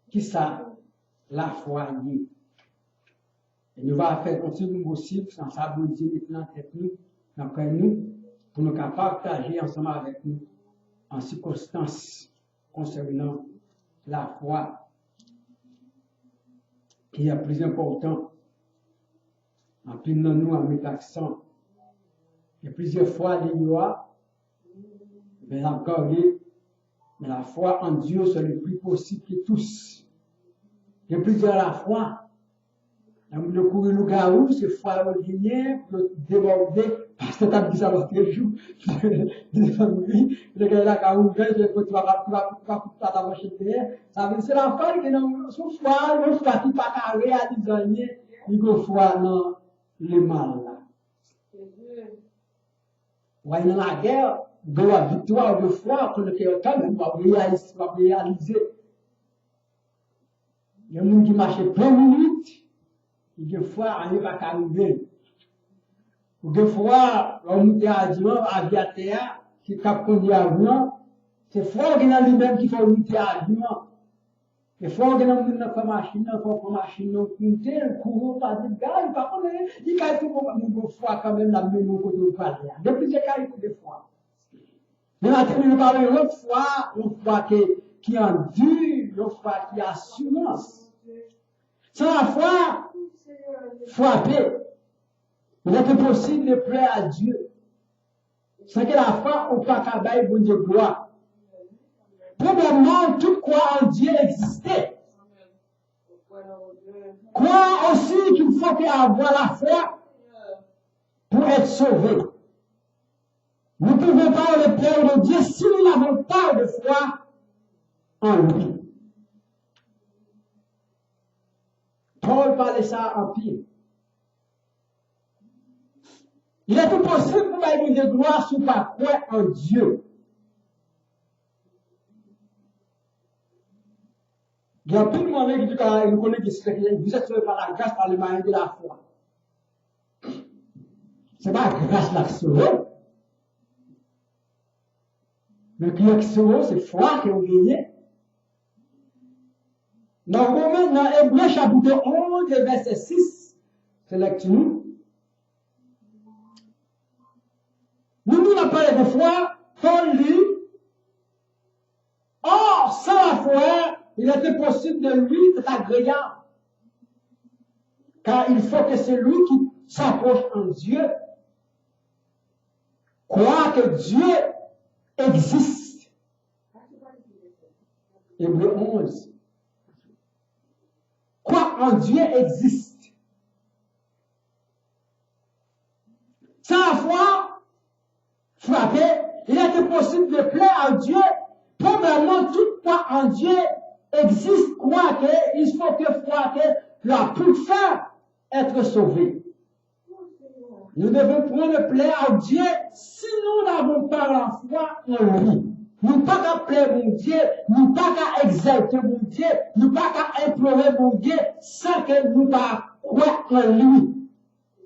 qui ça, la foi liée. Et nous allons faire continuer possible, sans ça, nous dire maintenant technique, d'après nous, pour nous partager ensemble avec nous en circonstances concernant la foi qui est plus important. En plus de nous, en mettant l'accent. Et plusieurs fois, il y a, mais encore, mais la foi en Dieu, c'est le plus possible que tous. Il y a plusieurs la foi. Le courir le garou, c'est foi au guinéen, pour déborder, parce que tu as dit ça l'autre jour. Le gars là, quand on fait, tu vas pas marcher derrière. Ça veut dire c'est la foi qui est son foi, le foi qui pas réaliser, il faut foi dans le mal là. Ouais, dans la guerre, de la victoire de foi, pour lequel quand même pas réaliser Il y a des gens qui marchent 2 minutes, et des fois, on n'est pas arrivé. Ou des fois, on monte à avion, aviateur, qui cap conduit avion, c'est fort qu'il y a lui-même qui fait monter avion. Et fort qu'il y a une machine, une machine, monter, courir, pas de gars, il pas connaître, il y a tout le fois quand même la même côté de parler. Depuis j'ai carré des fois. Mais maintenant, nous parlons une fois qui en dure, une fois qui a assurance. Sans la foi, frapper. Il est impossible de plaire à Dieu. C'est que la foi, on ne peut pas cabaye bon Dieu gloire. Premièrement, tout croire en Dieu existait. Croire aussi qu'il faut avoir la foi pour être sauvé. Nous ne pouvons pas le plaire de Dieu si nous n'avons pas de foi en lui. Paul parlait ça en pire. Il est impossible pour nous de gloire si nous ne pas croire en Dieu. Il y a plus de monde qui dit qu'il connaît que vous êtes sauvés par la grâce, par le moyen de la foi. Ce n'est pas la grâce là qui sauve. Mais qui sauve, c'est foi qui est gagné. Dans Hébreux chapitre 11, verset 6, c'est là que nous avons parlé de foi, Paul dit, or, sans la foi, il était possible de lui d'être agréable. Car il faut que celui qui s'approche en Dieu croit que Dieu existe. Hébreux 11. Croire en Dieu existe. Sans la foi, frapper, il était possible de plaire à Dieu. Premièrement, tout croire en Dieu existe, croire qu'il faut que croire que la pour faire être sauvé. Nous devons prendre plaisir à Dieu si nous n'avons pas la foi en lui. Nous ne pouvons pas plaire mon Dieu, nous ne pouvons pas exalter mon Dieu, nous ne pouvons pas implorer mon Dieu sans que nous ne croire en lui.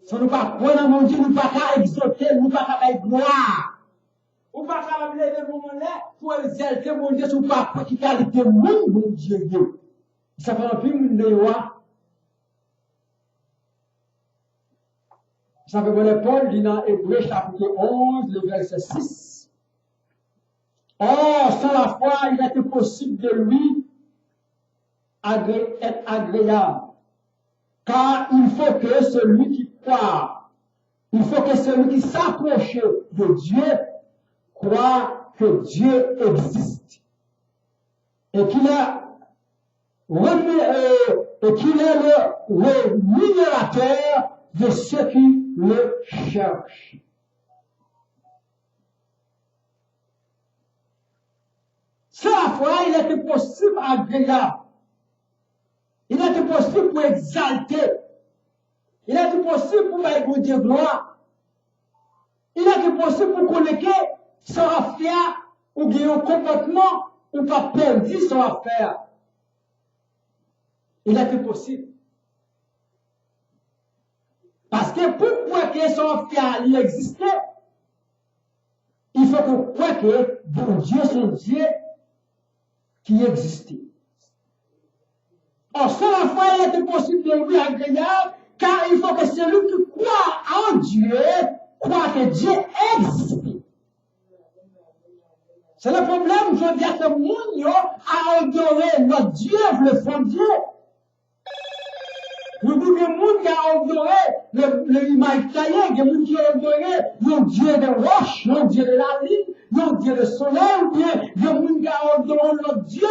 Si nous ne croyons pas en mon Dieu, nous ne pouvons pas exalter, nous ne pouvons pas faire gloire. Ou pas qu'à me lever mon là pour exalter mon Dieu sur pas qui qualité mon Dieu. Ça fait plus mon Dieu. Ça fait bon Paul dit dans Hébreux chapitre 11 le verset 6. Or sans la foi il est impossible de lui être agréable. Car il faut que celui qui croit, il faut que celui qui s'approche de Dieu croire que Dieu existe et qu'il est le rémunérateur de ceux qui le cherchent. Sans la foi, il est impossible agréable. Il est impossible pour exalter. Il est impossible pour faire Dieu gloire. Il est impossible pour connecter son affaire ou bien un comportement ou pas perdu son affaire. Il est impossible. Parce que pour que son affaire il existait, il faut qu'on croie que bon Dieu, son Dieu qui existait. Or, sans la foi, il est impossible de lui agréable, car il faut que celui qui croit en Dieu croit que Dieu existe. C'est le problème, je dis à ce monde à adorer notre Dieu, le fond Dieu. Nous disons que le monde qui a adoré l'image taillée, il y a des gens qui ont adoré le Dieu de roche, le Dieu de la ligne, le Dieu de soleil, ou bien il y a des gens qui ont adoré notre Dieu.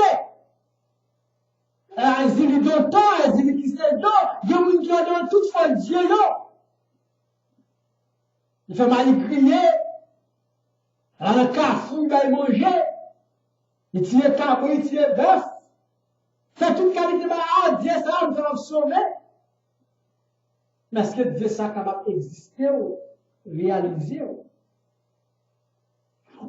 Azili d'Otan, Azili qui s'est d'eau, il y a des gens qui ont adoré toutefois Dieu. Il fait mal crier. Alors, le cafou, il va manger. Il tire cabot, il tire bœuf. Fait toute qualité, Dieu, ça, nous allons sauver. Mais est-ce que Dieu, ça, capable d'exister ou réaliser? Ou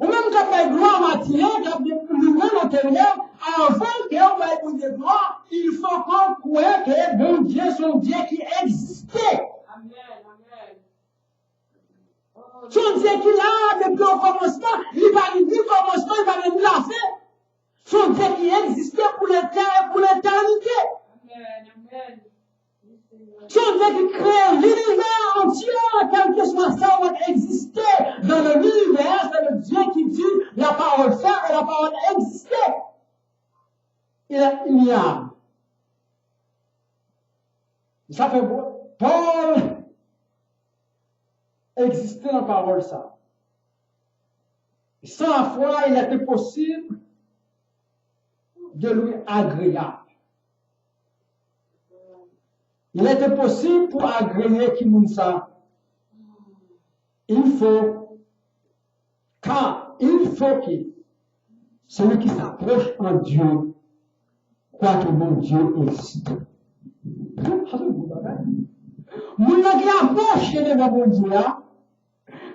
même quand on fait gloire matière, quand on fait gloire intérieure, avant qu'on va écouter gloire, il faut qu'on croire que bon Dieu, son Dieu qui existait. Son Dieu qui l'a depuis le commencement, il va dire le commencement, il va dire la fin. Son Dieu qui existait pour l'éternité. Son Dieu qui crée l'univers entier, quel que soit ça, va exister dans l'univers, c'est le Dieu qui dit la parole faire et la parole exister. Il y a. Ça fait beau. Paul existait dans la parole ça. Sans la foi, il était possible de lui agréable. Il était possible pour agréer qui moun ça. Il faut que celui qui s'approche en Dieu croit que mon Dieu existe. Moun qui approche devant mon Dieu là,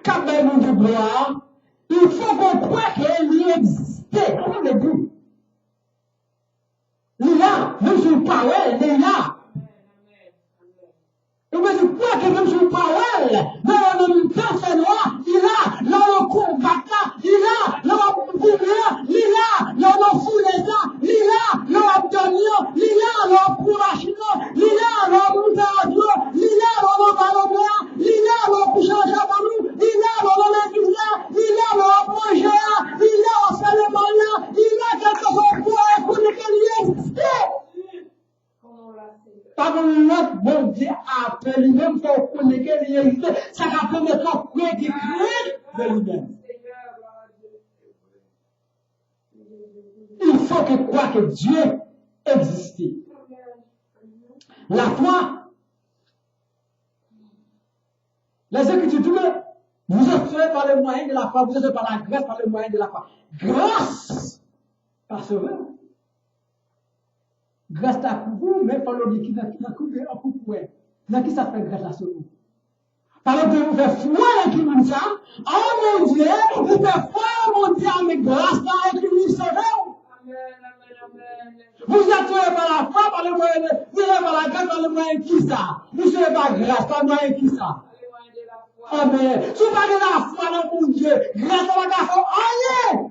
quand même mon Dieu gloire, il faut qu'on croit qu'il existait. Comment le dit? Il est là, même sur le parole, il est là. Et vous dites, quoi que même sur parole, dans le temps noir, il a, dans le combat, il a, dans le pouvoir, il a, dans le foulé, il a, dans l'abdomen, il a, dans le courage, il a, dans le moutarde, il a, dans le ballon, il a, dans le couchage à nous, il a, dans l'église, il a, dans le projet, il a, dans le salon, il a, quelque chose pour écouter qu'il existait. Par notre bon Dieu appelle lui-même pour connaître qu'il existe. Ça va permettre de croire qu'il crée de lui-même. Il faut qu'il croie que Dieu existe. La foi, les Écritures, vous êtes sauvés par le moyen de la foi, vous êtes sauvés par la grâce, par le moyen de la foi. Grâce, pas sauvé. Grâce à vous, mais par le qui n'a coupé en coupe. Dans qui ça fait grâce à ce vous? Par exemple, vous faites foi avec qui comme ça. Oh mon Dieu, vous faites foi, mon Dieu, avec grâce avec qui vous savez. Vous êtes sauvés par la foi, par le moyen de, vous êtes par la grâce, par le moyen de qui ça? Vous savez par grâce, par le moyen de qui ça? Amen. Si vous parlez de la foi dans mon Dieu, grâce à la grâce, allez!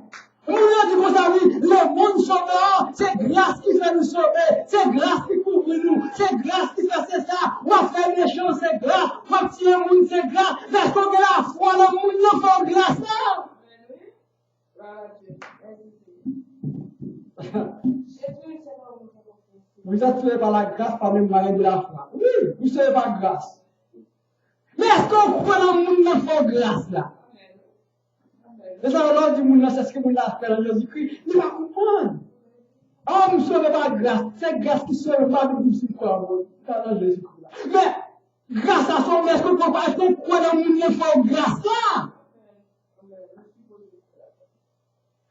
On a dit comme ça, oui, le monde sauveur, c'est grâce qui fait nous sauver, c'est grâce qui couvre nous, c'est grâce qui fait c'est ça, on va faire les choses, c'est grâce, on va tirer le monde, c'est grâce, parce qu'on a la foi dans le monde, on fait grâce là. Vous êtes sauvés par la grâce, par le moyen de la foi. Oui, vous êtes sauvés par grâce. Mais est-ce qu'on croit dans le monde, on fait grâce là? Les gens du monde, c'est ce que vous appelez en Jésus-Christ. Il va comprendre. Oh, nous ne sommes pas grâce. C'est grâce qui sauve pas de nous, c'est quoi, dans Jésus-Christ. Mais, grâce à son est-ce qu'on croit dans le monde, il faut grâce là?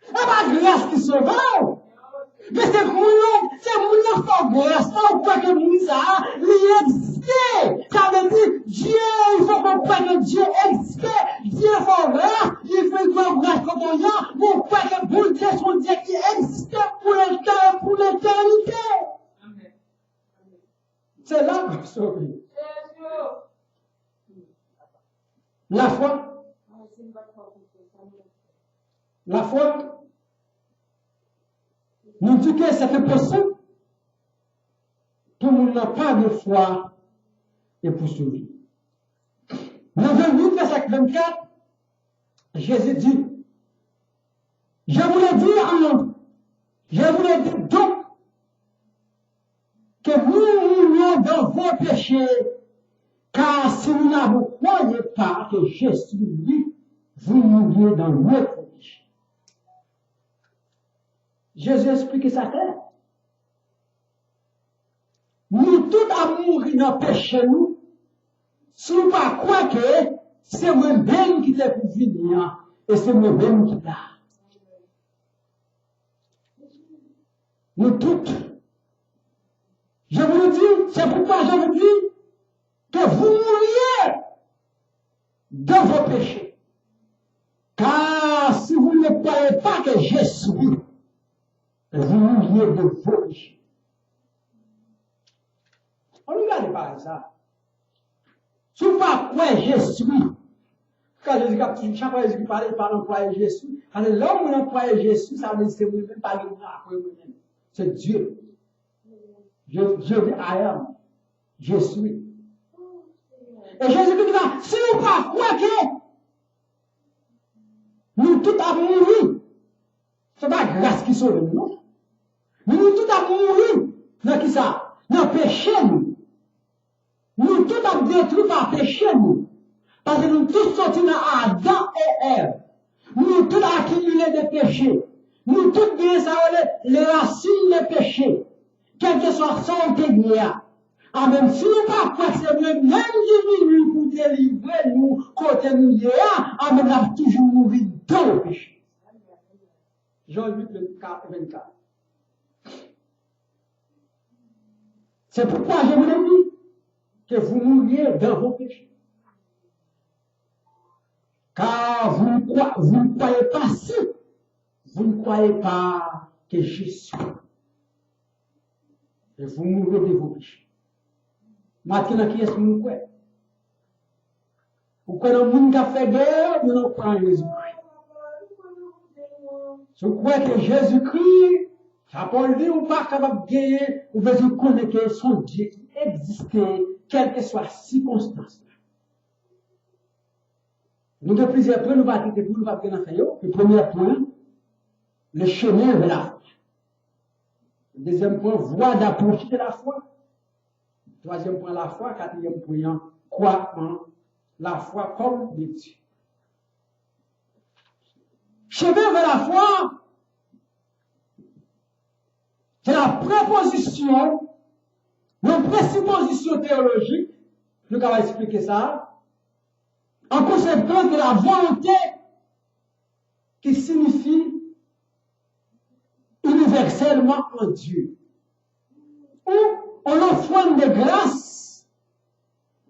C'est pas grâce qui sauve. Mais c'est mon faut grâce là, ou quoi que nous ça, il existait. Ça veut dire, Dieu, il faut qu'on croie que Dieu existait. Dieu faut grâce, il faut une grâce comme on a, pour croire que bon Dieu, son Dieu qui existait pour l'éternité. C'est là qu'on sauve. La foi. La foi. Nous dit que c'est possible. Tout le monde n'a pas de foi et pour survivre. Dans 28, verset 24, Jésus dit, je voulais dire donc que nous mourons dans vos péchés, car si vous n'avez croyez pas que Jésus lui, vous mourrez dans votre péché. Jésus explique ça clair. Nous tous à mourir dans le péché, nous, si nous ne pas croire que c'est moi-même qui t'ai pour venir, et c'est moi-même qui l'a. Nous tous. Je vous le dis, c'est pourquoi je vous dis que vous mouriez dans vos péchés. Car si vous ne croyez pas que Jésus, vous mouriez de vos péchés. On regarde pas ça. Si vous ne croyez pas Jésus, quand Jésus, chaque fois Jésus parle, il parle en croyant Jésus. Quand l'homme en croyant Jésus, ça veut dire que c'est lui-même, pas lui-même, après lui-même. C'est Dieu. Dieu dit, I am. Je suis. Et Jésus dit, si vous ne croyez pas que nous tous avons mouru, ce n'est pas grâce qui sauve nous, non? Nous tous avons mouru dans qui ça? Dans le péché, nous. Nous tous avons détruit par péché, nous. Parce que nous tous sortis dans Adam et Ève. Nous tous avons accumulé des péchés. Nous tous bien ça, les racines des péchés. Quel que soit son technique. Ah, même si nous pas quoi, c'est même qui venu pour délivrer nous, côté nous y est, ah, mais nous avons toujours mouru dans le péché. Jean 8, 24. C'est pourquoi je vous l'ai dit, que vous mouriez dans vos péchés. Car vous ne croyez pas si, vous ne croyez pas que Jésus. Et vous mourrez de vos péchés. Maintenant, qui est-ce que vous croyez? Vous croyez dans le monde qui a fait guerre, vous ne croyez en Jésus-Christ. Si vous croyez que Jésus-Christ, ça peut dire ou pas capable de gagner, ou bien vous connaissez que son Dieu qui existait, quelle que soit la circonstance. Nous avons plusieurs points, nous allons quitter pour nous pas bien faire. Le premier point, le chemin vers la foi. Le deuxième point, voie d'approcher de la foi. Troisième point, la foi. Quatrième point, croire en la foi comme de Dieu. Chemin vers la foi, c'est la préposition, une présupposition théologique, nous allons expliquer ça, en conséquence de la volonté qui signifie universellement en Dieu. Ou on offre de grâce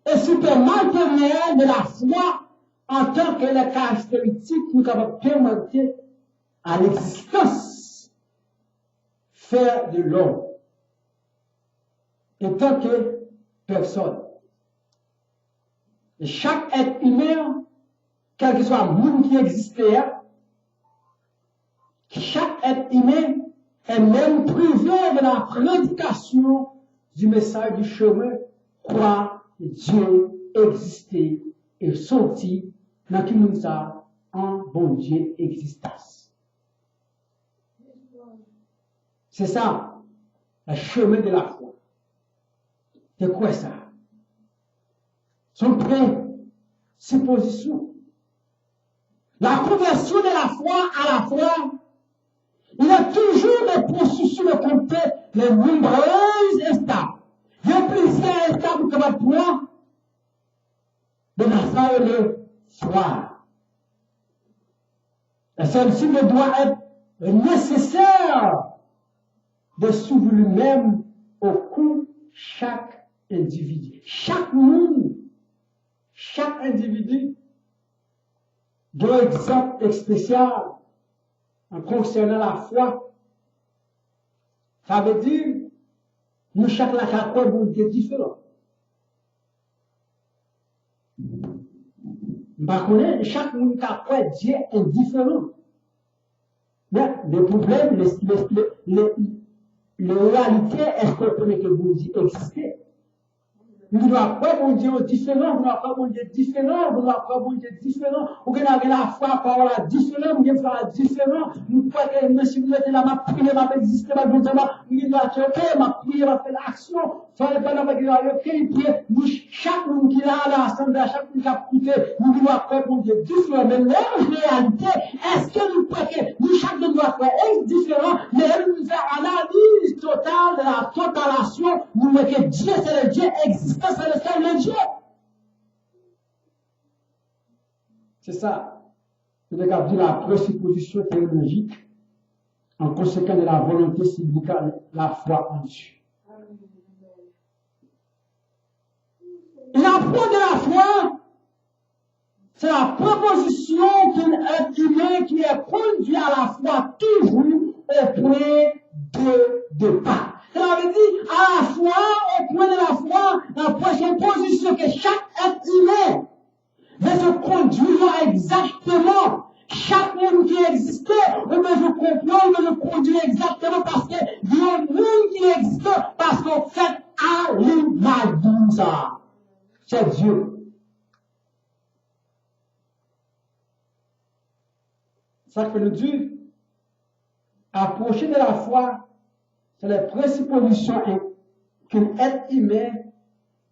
et supermatérielle de la foi en tant que les caractéristiques nous avons permettre à l'existence faire de l'homme en tant que personne. Et chaque être humain, quel que soit le monde qui existait, chaque être humain est même privé de la prédication du message du chemin, croire que Dieu existait et sorti dans qui nous a en bon Dieu existence. C'est ça, le chemin de la foi. C'est quoi ça? Son présupposition. La conversion de la foi à la foi, il y a toujours des processus de compter les nombreuses instables. Il y a plusieurs instables comme toi, de la foi et de foi. Et celle-ci ne doit être nécessaire de suivre lui-même au cours chaque individu. Chaque monde, chaque individu doit exemple spécial en concernant la foi. Ça veut dire, nous chaque la croix bon Dieu différent. Par contre, chaque monde qui a croix Dieu est différent. Mais le problème, la réalité, est-ce qu'on connaît que bon Dieu existait? Nous doit croire bon Dieu différent, nous doit croire bon Dieu différent, nous doit croire bon Dieu différent. Ou que la foi par la différent, ou bien la différent. Nous croyons que même si vous mettez là, ma prière va exister, ma bon Dieu, nous doit être ok, ma prière va faire l'action. Soyez pas dans ma gueule, ok, nous, chaque monde qui est là, à l'assemblée, chaque monde qui a coûté, nous doit croire bon Dieu différent. Mais en réalité, est-ce que nous croyons que nous, chaque monde doit croire différent, mais nous faisons analyse totale de la totalation, nous voyons que Dieu, c'est le Dieu existant. C'est le seul Dieu. C'est ça. C'est la présupposition théologique en conséquence de la volonté syndicale, la foi en Dieu. La foi de la foi, c'est la proposition d'un être humain qui est conduit à la foi toujours au point de départ. Ça veut dire, à la foi, au point de la foi, pour Dieu exactement parce que il y a un monde qui existe parce qu'on fait à l'image de ça. C'est Dieu. Ça fait nous dire, approcher de la foi, c'est les principales missions qu'un être humain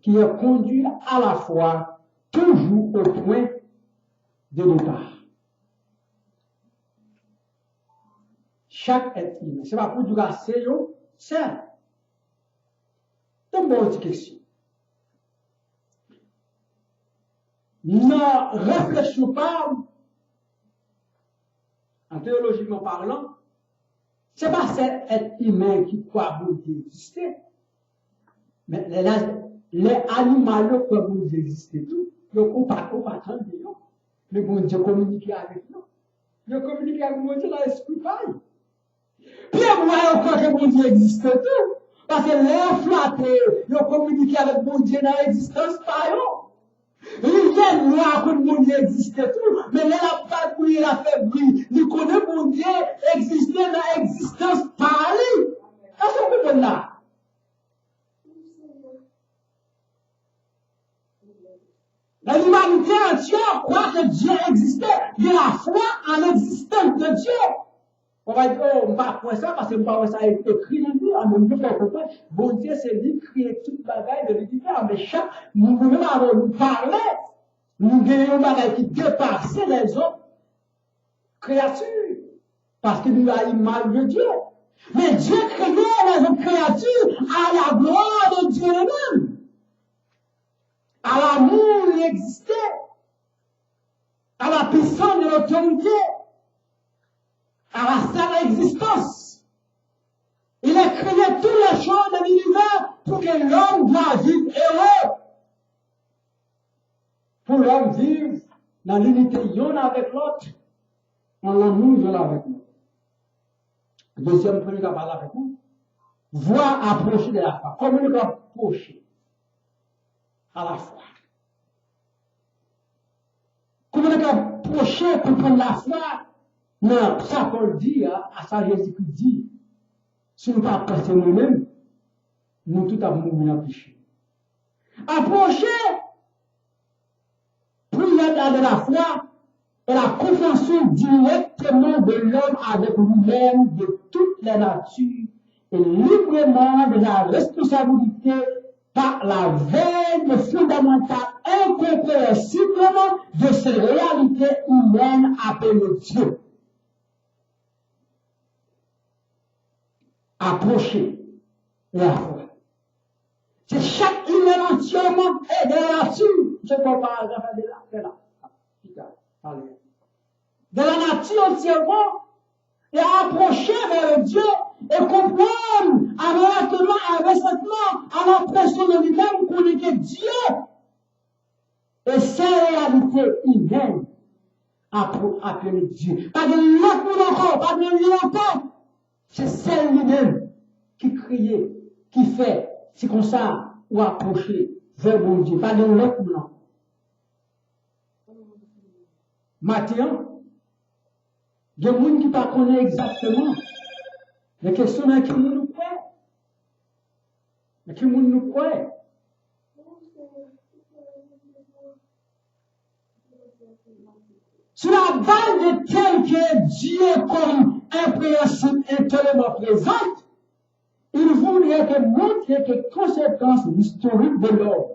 qui est conduit à la foi, toujours au point de départ. Chaque être humain, c'est pas pour du c'est une bonne question. Ne réfléchissons pas, en théologiquement parlant, c'est pas cet être humain qui croit bon Dieu exister. Mais les animaux croient bon Dieu exister tout. Ils ne pas attendre de nous. Mais bon Dieu communique avec nous. Ils communiquent avec bon Dieu dans l'esprit pareil. Puis moi, je crois que bon Dieu existe tout. Parce que les flattés, ils communiquent avec bon Dieu dans l'existence pareil. L'hiver noir que mon Dieu existe tout, mais là, la pas pour il a fait bruit. Il connaît mon Dieu exister dans l'existence pareil. Est-ce qu'on peut là? L'humanité entière croit que Dieu existait. Il y a la foi en l'existence de Dieu. On va dire, oh, on va pas ça parce que on va ça écrit dans le livre, on ne peut pas comprendre. Bon Dieu, c'est lui qui crée toute bagaille de l'univers, mais chaque, nous pouvons avoir nous parler, nous gagnons un bagaille qui dépasse les autres créatures, parce que nous avons l'image de Dieu. Mais Dieu créait les autres créatures à la gloire de Dieu lui-même, à l'amour qui existait, à la puissance de l'autorité, à la seule existence. Il a créé toutes les choses de l'univers pour que l'homme doit vivre heureux. Pour l'homme vivre dans l'unité l'un avec l'autre, en l'amour l'un avec l'autre. Deuxième point que je parle avec vous, voir approcher de la foi. Comment nous approcher à la foi? Comment nous approcher pour prendre la foi? Non, ça Paul dit, à ça Jésus-Christ dit, si nous ne pas passer nous-mêmes, nous tout avons mouru en péché. Approcher, pour y être de la foi, et la compréhension directement de l'homme avec lui-même, de toutes les natures, et librement de la responsabilité par la veille fondamentale incompréhensiblement de ces réalités humaines appelées Dieu. Approcher la foi. C'est chaque humain entièrement aidé là-dessus. Je ne peux pas de là. De la nature entièrement, et approcher vers Dieu et comprendre avec ressentement, à l'impression de lui-même qu'on est que Dieu. Et ces réalités humaines appelées Dieu. Pas de l'autre encore, pas de lui encore. C'est celle lui-même qui criait, qui fait, c'est comme ça, ou approcher vers mon Dieu, pas de l'autre non. Maintenant, il y a des gens qui ne connaissent pas exactement les questions dans qui nous croyons. Mais qui nous croyons. Sur la base de tel que Dieu comme impréhensible intérieurement présente, il voudrait que montrer que conséquences historiques de l'homme.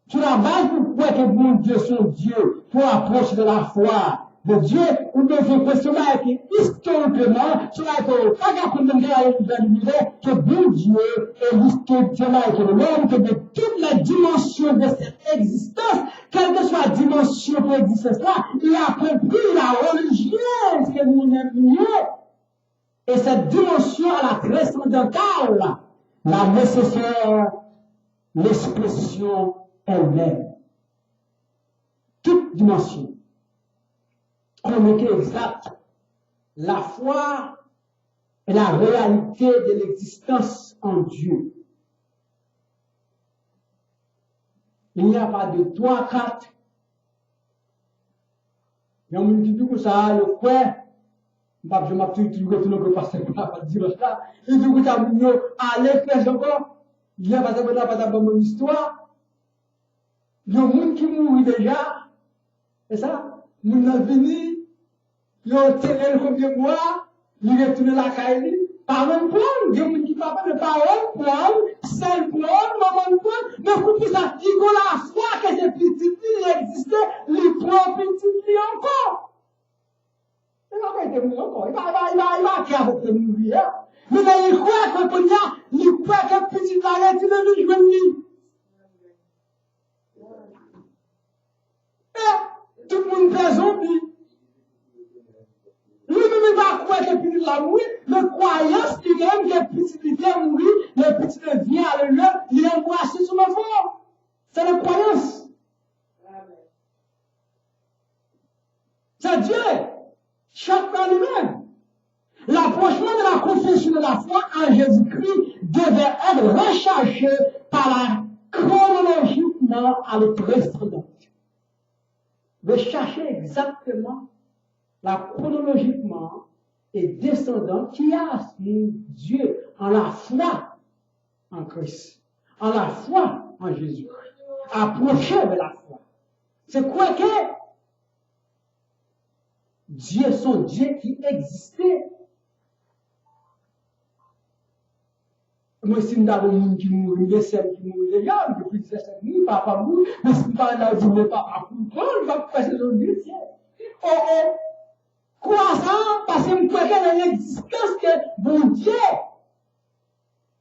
Sur la base pourquoi que mon Dieu son Dieu pour approcher de la foi de Dieu, ou devez questionner historiquement, cela est pas capable de l'univers, que bon Dieu est historiquement avec l'homme, que de toutes les dimensions de cette existence, quelle que soit la dimension de l'existence-là, il a compris la religion, ce que nous aimons mieux. Et cette dimension à la transcendantale, la nécessaire, l'expression elle-même. Toute dimension. Communiquer exact. La foi est la réalité de l'existence en Dieu. Il n'y a pas de 3, 4. Il y a un qui dit que ça, le quoi, Je m'ai toujours retourné au pasteur dimanche là. Et du coup, allez faire encore. Il y a pas de bonne histoire. Il y a un monde qui mourit déjà. C'est ça? Nous avons venu. Ils ont enterré le combien de mois. Ils ont retourné la caille. Par un plan. Il y a un monde qui parle de parole, plan, seul plan, maman plan. Mais pour ça, il y a la foi que ces petites filles existaient. Les trois petites filles encore. Il va pas être mort encore. Il va qui avec le mourir. Mais il croit que il croit que petit arrête, il ne veut jouer lui. Tout le monde fait zombie. Lui-même, il va croire que petit la mourir. Le croyance qui même que petit vient mourir, le petit vient à l'heure, il est embrassé sur le fond. C'est la croyance. C'est Dieu. Chacun lui-même. L'approchement de la confession de la foi en Jésus-Christ devait être recherché par la chronologiquement à l'étranger. Rechercher exactement la chronologiquement et descendant qui a Dieu en la foi en Christ, en la foi en Jésus-Christ. Approcher de la foi. C'est quoi que Dieu, son Dieu qui existait. Moi, si nous avons un monde qui mourit, des sœurs qui mourent, les gens, depuis que c'est nous, papa mourit, mais si nous parlons là, je ne vais pas comprendre, il va passer dans le ciel. Oh, quoi ça? Parce que nous croyons dans l'existence que bon Dieu,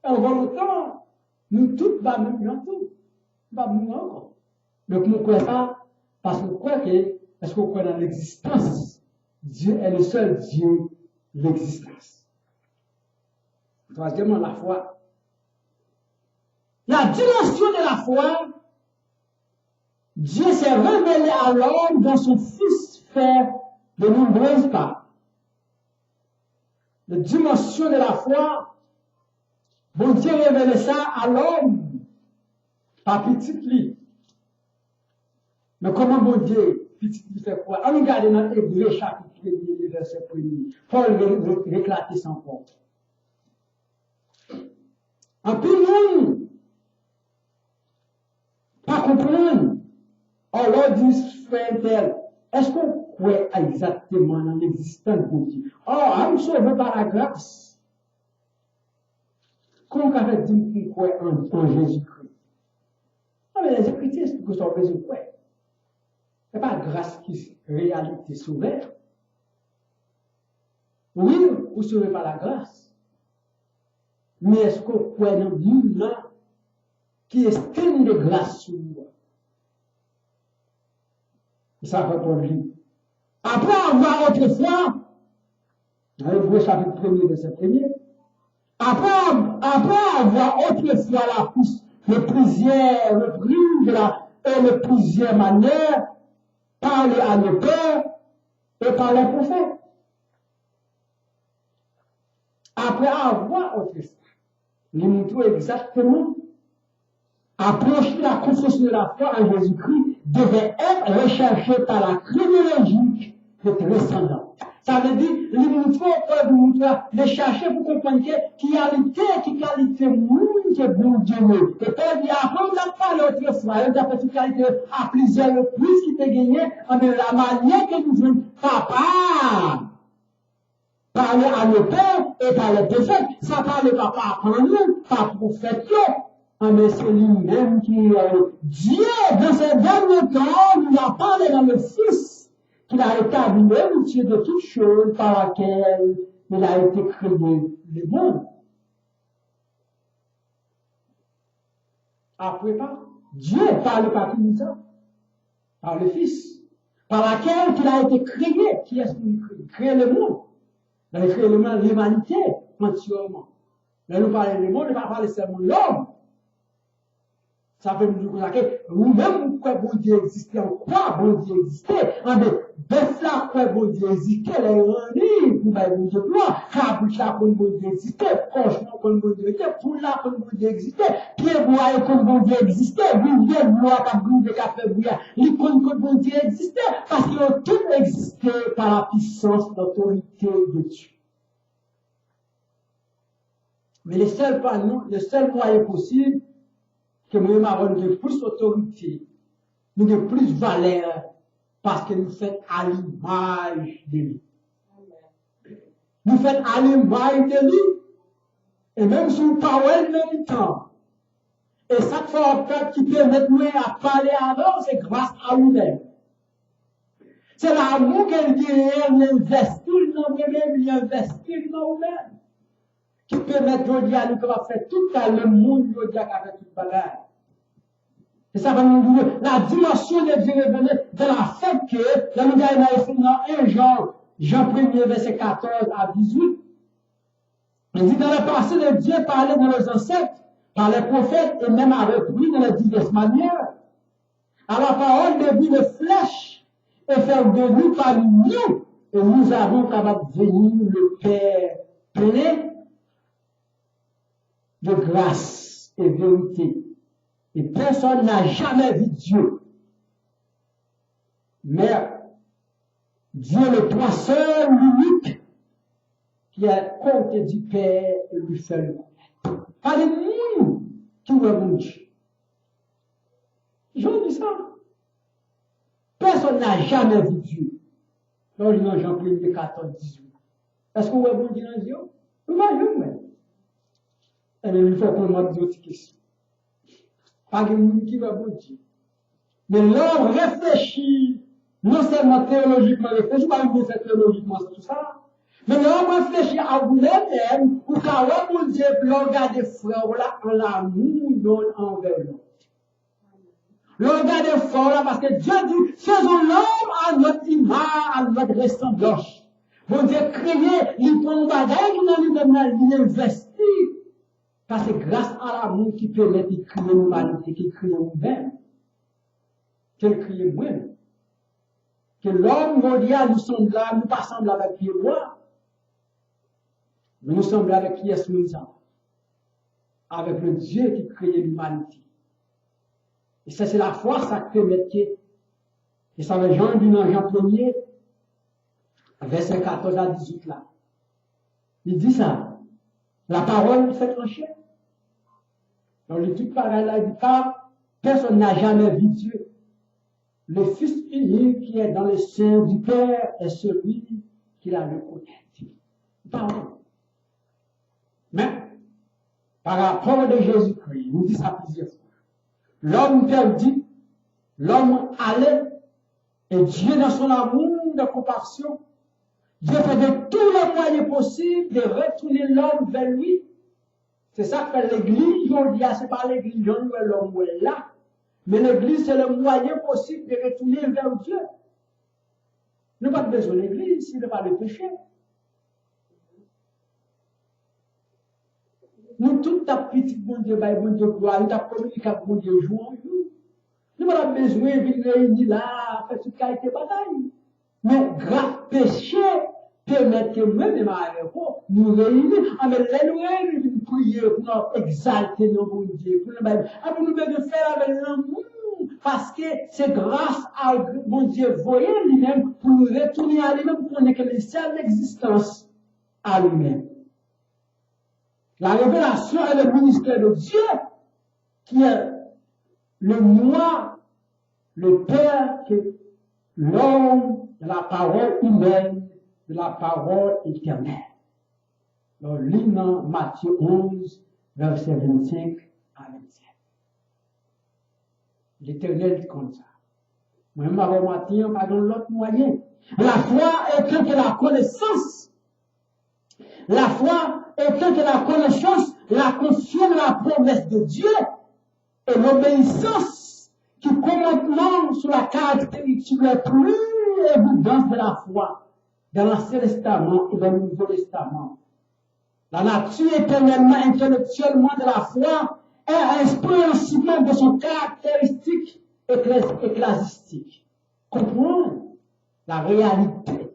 on va le temps, nous tous, va même bientôt, va mourir encore. Donc, nous croyons ça, parce qu'on croit qu'on croit dans l'existence. Dieu est le seul Dieu de l'existence. Troisièmement, la foi. La dimension de la foi, Dieu s'est révélé à l'homme dans son Fils fait de nombreuses parts. La dimension de la foi, bon Dieu révélé ça à l'homme par petit lit. Mais comment bon Dieu, petit lit fait quoi? On regarde dans Hébreux chapitre 1er, verset 1er. Paul réclater sans compte. En plus, nous, pas comprendre. On leur dit, frère tel, est-ce qu'on croit exactement dans l'existence de Dieu? Oh, on sauvé par la grâce. Comment on peut dire qu'on croit en Jésus-Christ? Non, mais les Écritures, c'est pour que ça besoin de quoi? Ce n'est pas la grâce qui est réalité sauvée. Oui, vous sauvez par la grâce. Mais est-ce qu'on croit dans le monde là qui estime de grâce sur vous? Ça fait pour lui. Après avoir autrefois, dans Hébreux chapitre 1er, verset 1er, après avoir autrefois le plusieurs manières, parlé à nos pères et par les prophètes. Après avoir autrefois, nous montrons exactement, approcher la confession de la foi en Jésus-Christ devait être recherché par la chronologie de transcendant. Ça veut dire, les montrer, les chercher pour comprendre qui qualité monde que bon Dieu. Et puis, après, on a parlé autrefois, on a fait une qualité à plusieurs reprises qui t'a gagné, mais la manière que nous sommes papa, parler à nos pères et par les prophètes, ça parle pas à nous, pas prophète, mais c'est lui-même qui Dieu, dans ces derniers temps, nous a parlé dans le Fils, qu'il a établi l'amitié de toutes choses par laquelle il a été créé le monde. Après pas, Dieu parle par qui ça? Par le Fils, par laquelle il a été créé. Qui est-ce qui crée le monde? Il a créé le monde, l'humanité, entièrement. Là, nous parlons du monde, il ne va pas parler seulement de l'homme. Ça veut nous dire que nous-mêmes, quoi bon Dieu existait, on croit bon Dieu existait, on est bœuf là, quoi bon Dieu existait, les rendus, pour bon Dieu gloire, capuche là, comme bon Dieu existait, franchement, comme bon Dieu existait, pour là, comme bon Dieu existait, pied bois, comme bon Dieu existait, bouillie, gloire, cap bouillie, café bouillant, l'icône, comme bon Dieu existait, parce qu'ils ont tout existé par la puissance, l'autorité de Dieu. Mais le seul moyen possible, que nous avons plus d'autorité, nous avons plus de valeur, parce que nous faisons à l'image de lui. Nous faisons à l'image de lui, et même sous parole même temps. Et chaque fois qui permet nous à parler alors, c'est grâce à lui-même. C'est l'amour qu'elle dit, investir dans nous-mêmes, investir dans nous-mêmes. Qui permet de à nous qu'on va faire tout le monde, de dire qu'avec toute bagarre. Et ça va nous dire la dimension de Dieu révélée de la fête que, dans le 1 Jean 1er, verset 14 à 18, il dit dans le passé de Dieu parlait dans les ancêtres, par les prophètes et même avec lui dans les diverses manières. À la parole de vie de flèche et faire de nous parmi nous, et nous avons capable de venir le Père plein de grâce et vérité. Et personne n'a jamais vu Dieu. Mais Dieu le toi seul, l'unique, qui a compté du Père et lui fait le connaître. Pas de monde qui voit mon Dieu. J'en dis ça. Personne n'a jamais vu Dieu. Dans Jean 1er, 14, 18. Est-ce que vous voyez mon Dieu dans Dieu? Vous voyez, même. Et bien, il faut qu'on m'a dit autre question. Pas de monde qui va bon Dieu. Mais l'homme réfléchit, non seulement théologiquement, réfléchit, pas une faire théologiquement, c'est tout ça. Mais l'homme réfléchit à vous-même, pour qu'à mon Dieu, regarder frère là, en l'amour l'un envers l'autre. Regardez frère là, parce que Dieu dit, faisons l'homme à notre image, à notre ressemblance. Bon Dieu créé, il prend un bagage qui dans lui-même, il investit. Parce que grâce à l'amour qui permet de créer l'humanité, qui crée nous-mêmes, qu'elle crée nous-mêmes, que l'homme mondial nous semble là, nous pas semble avec qui est moi, mais nous semble avec qui est nous avec le Dieu qui crée l'humanité. Et ça, c'est la foi, ça crée métier. Et ça va Jean dit dans Jean 1er, verset 14 à 18 là. Il dit ça. La parole fait trancher. Dans l'étude pareille là, il dit pas, personne n'a jamais vu Dieu. Le Fils unique qui est dans le sein du Père est celui qui l'a le connaître. Parole. Mais, par rapport de Jésus-Christ, il nous dit ça plusieurs fois. L'homme perdu, l'homme allait, et Dieu dans son amour de compassion, Dieu fait de tous les moyens possibles de retourner l'homme vers lui. C'est ça que fait l'Église, on dit, c'est pas l'Église, on dit l'homme est là. Mais l'Église, c'est le moyen possible de retourner vers Dieu. Nous n'avons pas besoin de l'Église s'il n'y a pas de péché. Nous, tout ta petite bon Dieu, bon Dieu, gloire, nous avons communiqué avec bon Dieu, jouons. Nous n'avons pas besoin de venir réunir là, faire toute qualité de bataille. Mais grave péché permet que nous-mêmes, nous réunir, mais nous réunir, nous prier pour nous exalter nos bon Dieu, pour nous faire avec l'amour, parce que c'est grâce à bon Dieu, voyez lui-même, pour nous retourner à lui-même, pour qu'on ait que le seul existence à lui-même. La révélation est le ministère de Dieu, qui est le moi, le Père, que l'homme de la parole humaine, de la parole éternelle. Alors, lis dans Matthieu 11, verset 25 à 27. L'Éternel dit comme ça. Moi-même, avant Matthieu, pas dans l'autre moyen. La foi est que la connaissance. La foi est que la connaissance, la confiance de la promesse de Dieu et l'obéissance qui commandement sur la caractéristique la plus évidente de la foi dans l'Ancien Testament et dans le Nouveau Testament. La nature éternellement, intellectuellement de la foi est inspirant de son caractéristique ecclésiastique. Comprendre la réalité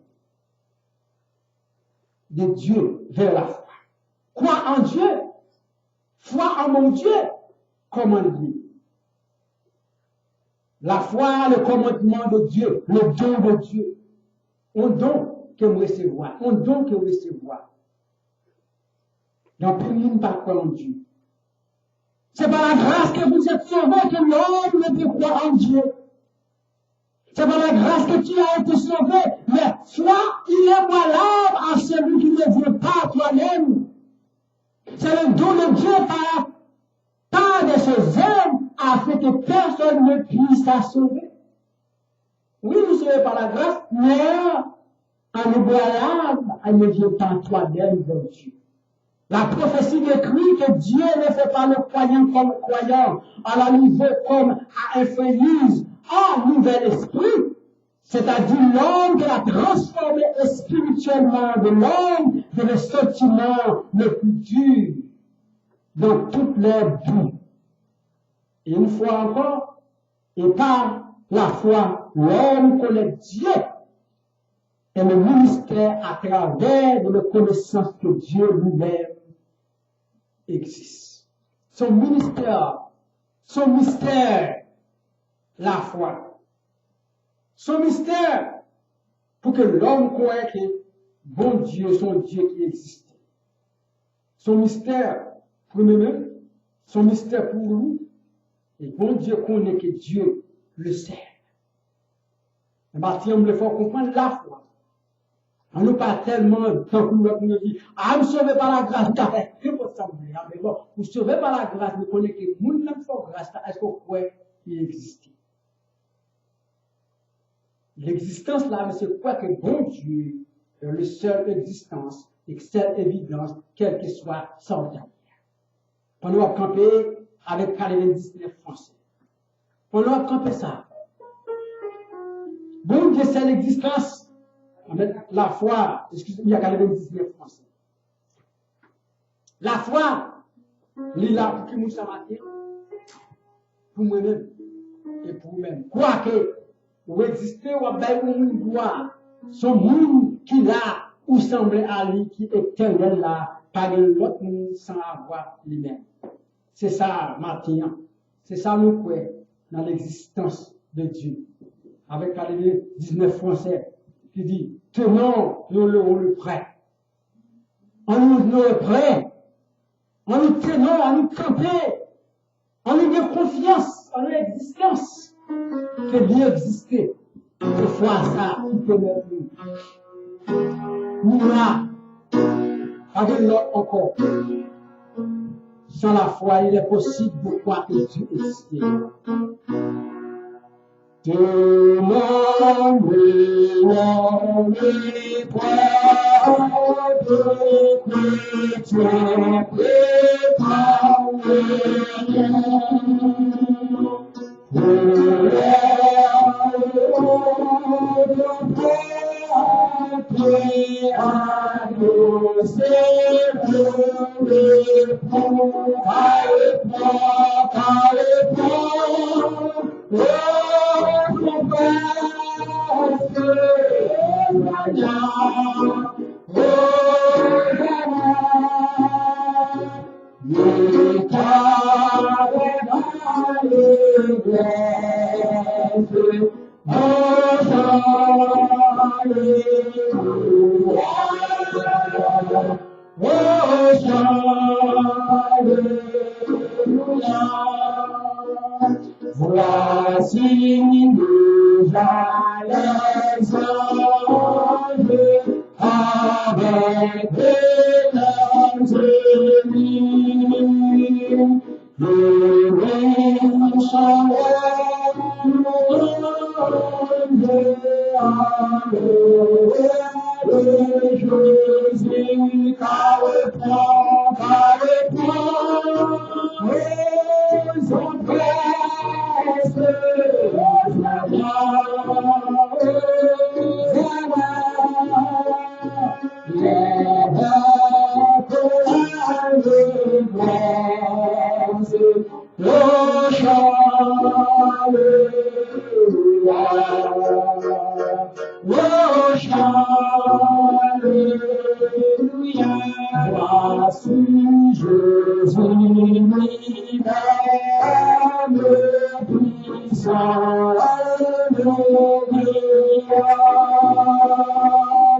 de Dieu vers la foi. Croire en Dieu, foi en mon Dieu, commande-lui. La foi, le commandement de Dieu, le don de Dieu. Un don que vous recevez, un don que vous recevez. Donc, tout le monde pas croire en Dieu. C'est par la grâce que vous êtes sauvés que l'homme ne peut croire en Dieu. C'est par la grâce que tu as été sauvé. Mais foi, il est valable à celui qui ne veut pas toi-même. C'est le don de Dieu par de ses œuvres afin que personne ne puisse la sauver. Oui, vous savez par la grâce, mais en valable, elle ne vient pas toi-même vers Dieu. La prophétie décrit que Dieu ne fait pas le croyant comme croyant, à la niveau comme à infélise, en nouvel esprit, c'est-à-dire l'homme qui a transformé spirituellement de l'homme de le sentiment le plus dur dans toutes les buts. Et une fois encore, et par la foi, l'homme connaît Dieu et le ministère à travers de la connaissance que Dieu lui-même existe. Son ministère, la foi. Son mystère, pour que l'homme croie que bon Dieu, son Dieu qui existe. Son mystère pour nous-mêmes, son mystère pour nous, et bon Dieu connaît que Dieu le sait. Mais maintenant, il faut comprendre la foi. On n'a pas tellement de temps pour nous dire, ah, vous sauvez par la grâce, que vous semblez. Mais bon, vous sauvez par la grâce, vous connaissez que le monde n'a pas grâce, est-ce que vous croyez qu'il existe? L'existence là, c'est quoi que bon Dieu, le seul existence, et seule évidence, quelle que soit sa dernière. Pendant qu'on va camper avec 99 français. Pendant qu'on va camper ça. Bon Dieu, c'est l'existence. La foi, excusez-moi, il y a 99 français. La foi, il est là pour qui nous sommes matin, pour moi-même et pour vous-même. Quoique, ou exister ou bien ou une gloire, son monde qui là, ou semble à lui, qui est éternel là, par l'autre monde sans avoir lui-même. C'est ça, matin. C'est ça, nous croyons dans l'existence de Dieu. Avec les 19 français qui dit, tenons le prêt. On nous le prêt. On nous tenons, on nous camper. On nous donne confiance en l'existence. Que Dieu existait. Une fois ça, qui peut mettre nous. Nous là, avec l'autre encore. Sans la foi, il est possible de croire que Dieu existe. Tenons le prêt de chrétien préparé. Voici déjà les anges avec des langues émises, le chant de Jésus, car le point, car le point, ils ont presque Si Jésus lui-même puissant, alléluia,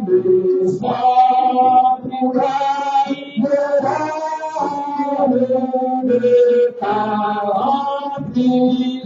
descend pour le rempli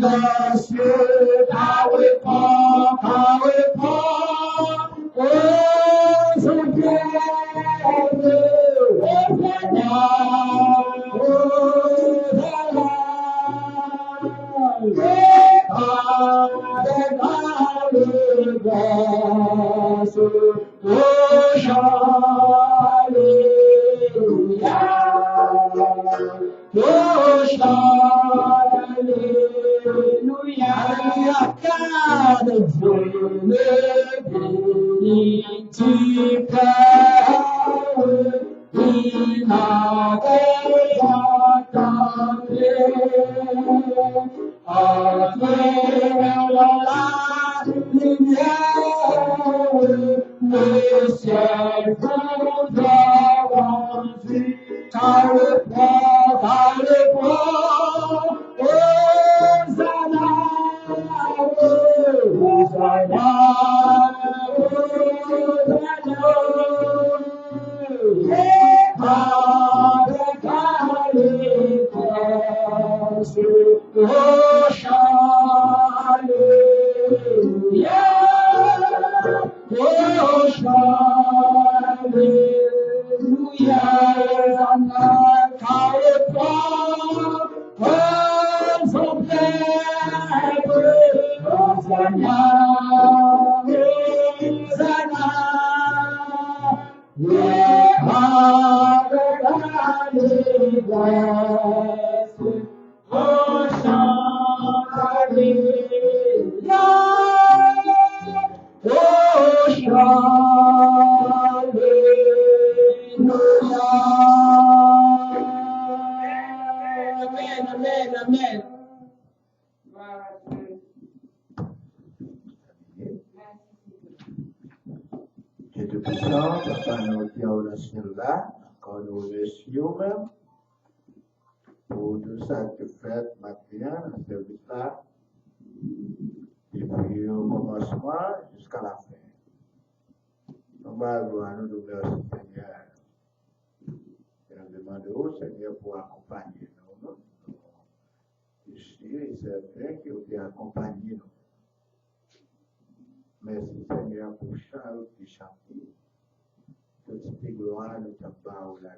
le ciel, power, oh, Dieu de puissance, papa, nous qui en relation là, encore nous remercions même pour tout ça que fait maintenant dans ce service là, depuis le commencement jusqu'à la fin. Nous allons nous remercier, Seigneur. Et nous demandons au Seigneur pour accompagner nous. Ici, et c'est bien qu'il ait accompagné nous. Merci Seigneur pour Charles qui chante. Toute gloire nous t'a pas au la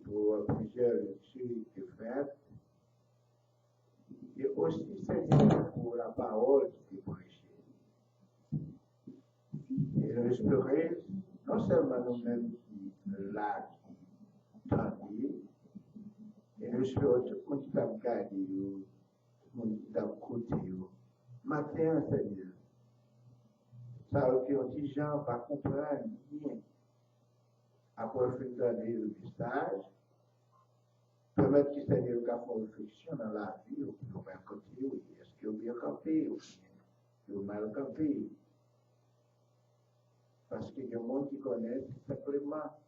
pour plusieurs études qui faites. Et aussi Seigneur pour la parole qui est prêchée. Et nous espérons non seulement nous-mêmes qui là, qui et nous espérons tout le monde qui a gardé, tout le monde qui a côté. Matin, Seigneur, ça que les gens ne comprennent rien après faire le message, permettre que Seigneur ait une réflexion dans la vie, pour bien côté, est-ce qu'il est bien campé, ou bien mal campé. Parce qu'il y a des gens qui connaissent simplement,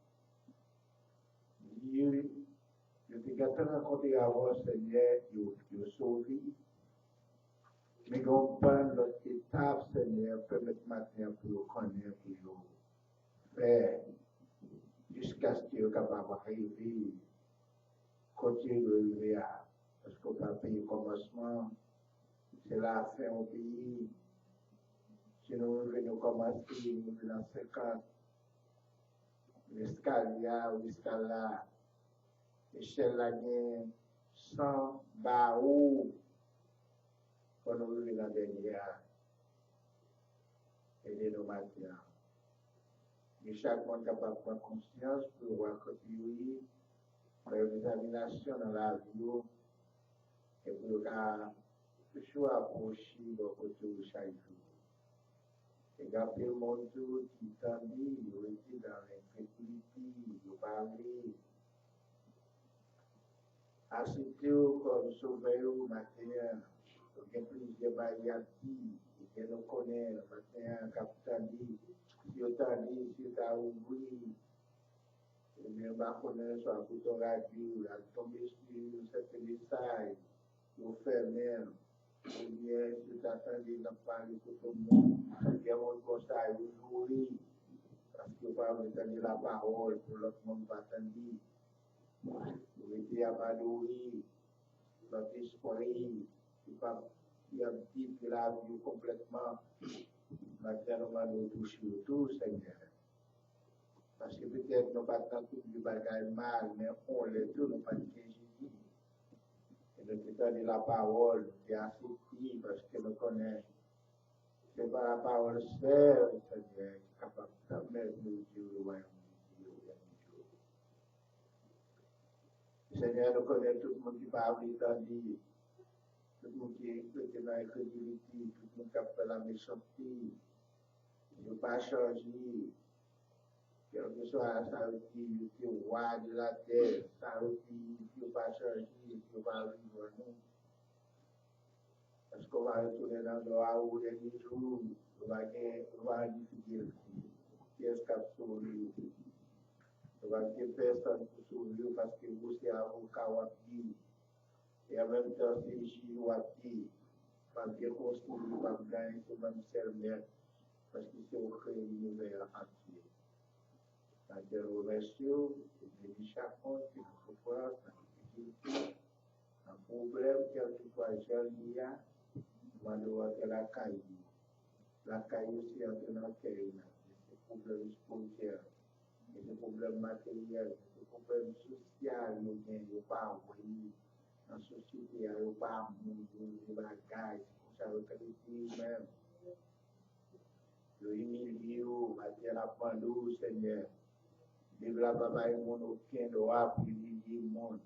je te gâte rencontrer avant, Seigneur, il est sauvé. Mais on prend notre étape, Seigneur, permettre maintenant pour nous connaître, pour nous faire, jusqu'à ce qu'il soit capable d'arriver, continuer de lever à. Parce qu'on a payé le commencement, c'est la fin au pays. Si nous venons commencer, nous venons 50, l'escalier, l'échelle la 100 barreaux. Quand nous vivons dans la dernière, aidez-nous maintenant. Et chaque monde capable de prendre conscience pour voir que oui, faire une examination dans la vie et pour toujours approcher le côté de chaque jour. Et garder le monde qui tendit, il était dans l'insécurité, il parlait. Acceptez-vous comme sauveur matin. Il y a plusieurs barrières qui nous connaissent, maintenant, capitaine, si vous avez ouvert, bien connaître soit photographie, la tomber sur cette message, au fermer, ou bien si tu attends de parler pour tout le monde, il y a un conseil, vous nourrir, parce que pas entendre la parole pour l'autre monde pas attendre. Vous mettez à pas nourrir, notre esprit, il y a dit que la vie complètement, maintenant nous touchons tout, Seigneur. Parce que peut-être nous pas tant tout du bagage mal, mais on les tout, nous pas de Jésus. Et nous étant de la parole, qui est assouplie parce que nous connaissons. C'est par la parole seule, Seigneur, qui est capable de permettre nous de dire le royaume de Dieu. Seigneur, nous connaissons tout le monde qui parle d'entendre, tout le monde qui est dans l'incrédulité, tout le monde qui a fait la méchanceté, qui ne veut pas changer. Quel que soit ça aussi, le roi de la terre, ça aussi, il ne faut pas changer, il ne faut pas vivre nous. Parce qu'on va retourner dans le droit où les jours, on va avoir des difficultés. Qu'est-ce qu'il y a sur lui? On va avoir personne pour sauver parce que vous, c'est avocat ou appui. Et en même temps, c'est J ou appui. Pas bien construit, pas bien, c'est même serveur. Parce que c'est au créé l'univers entier. Je vous remercie, je dis chaque fois que nous souffrons, un problème, quel que soit le lien, on doit faire la caille. La caille aussi est un accueil, c'est un problème spirituel, c'est un problème matériel, c'est un problème social, il n'y a pas envoyé dans la société, il n'y a pas de bagages, c'est pour ça que même. Le humilié, la pandou, Seigneur. Vive la papa et mon aucun doit privilégier le monde.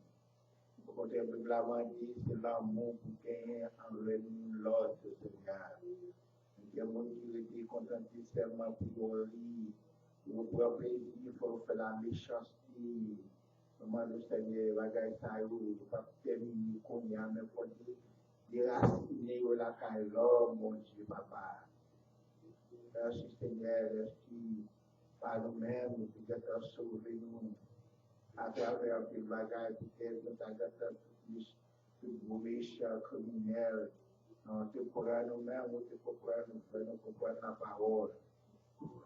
Au contraire, vive la vendée, c'est l'amour pour gagner envers l'autre, Seigneur. Il y a des gens qui étaient contentés seulement pour rire, pour prendre plaisir, pour faire la méchanceté. Comment le Seigneur va gagner ça, il ne va pas terminer qu'on y a, mais pour déraciner la caille, mon Dieu, papa. Merci Seigneur, merci par nous-mêmes, peut-être sauver-nous à travers le bagage, peut-être nous avons tout mauvais criminel. Nous te pourrons nous-mêmes, nous te pourrons nous faire, nous comprendre la parole.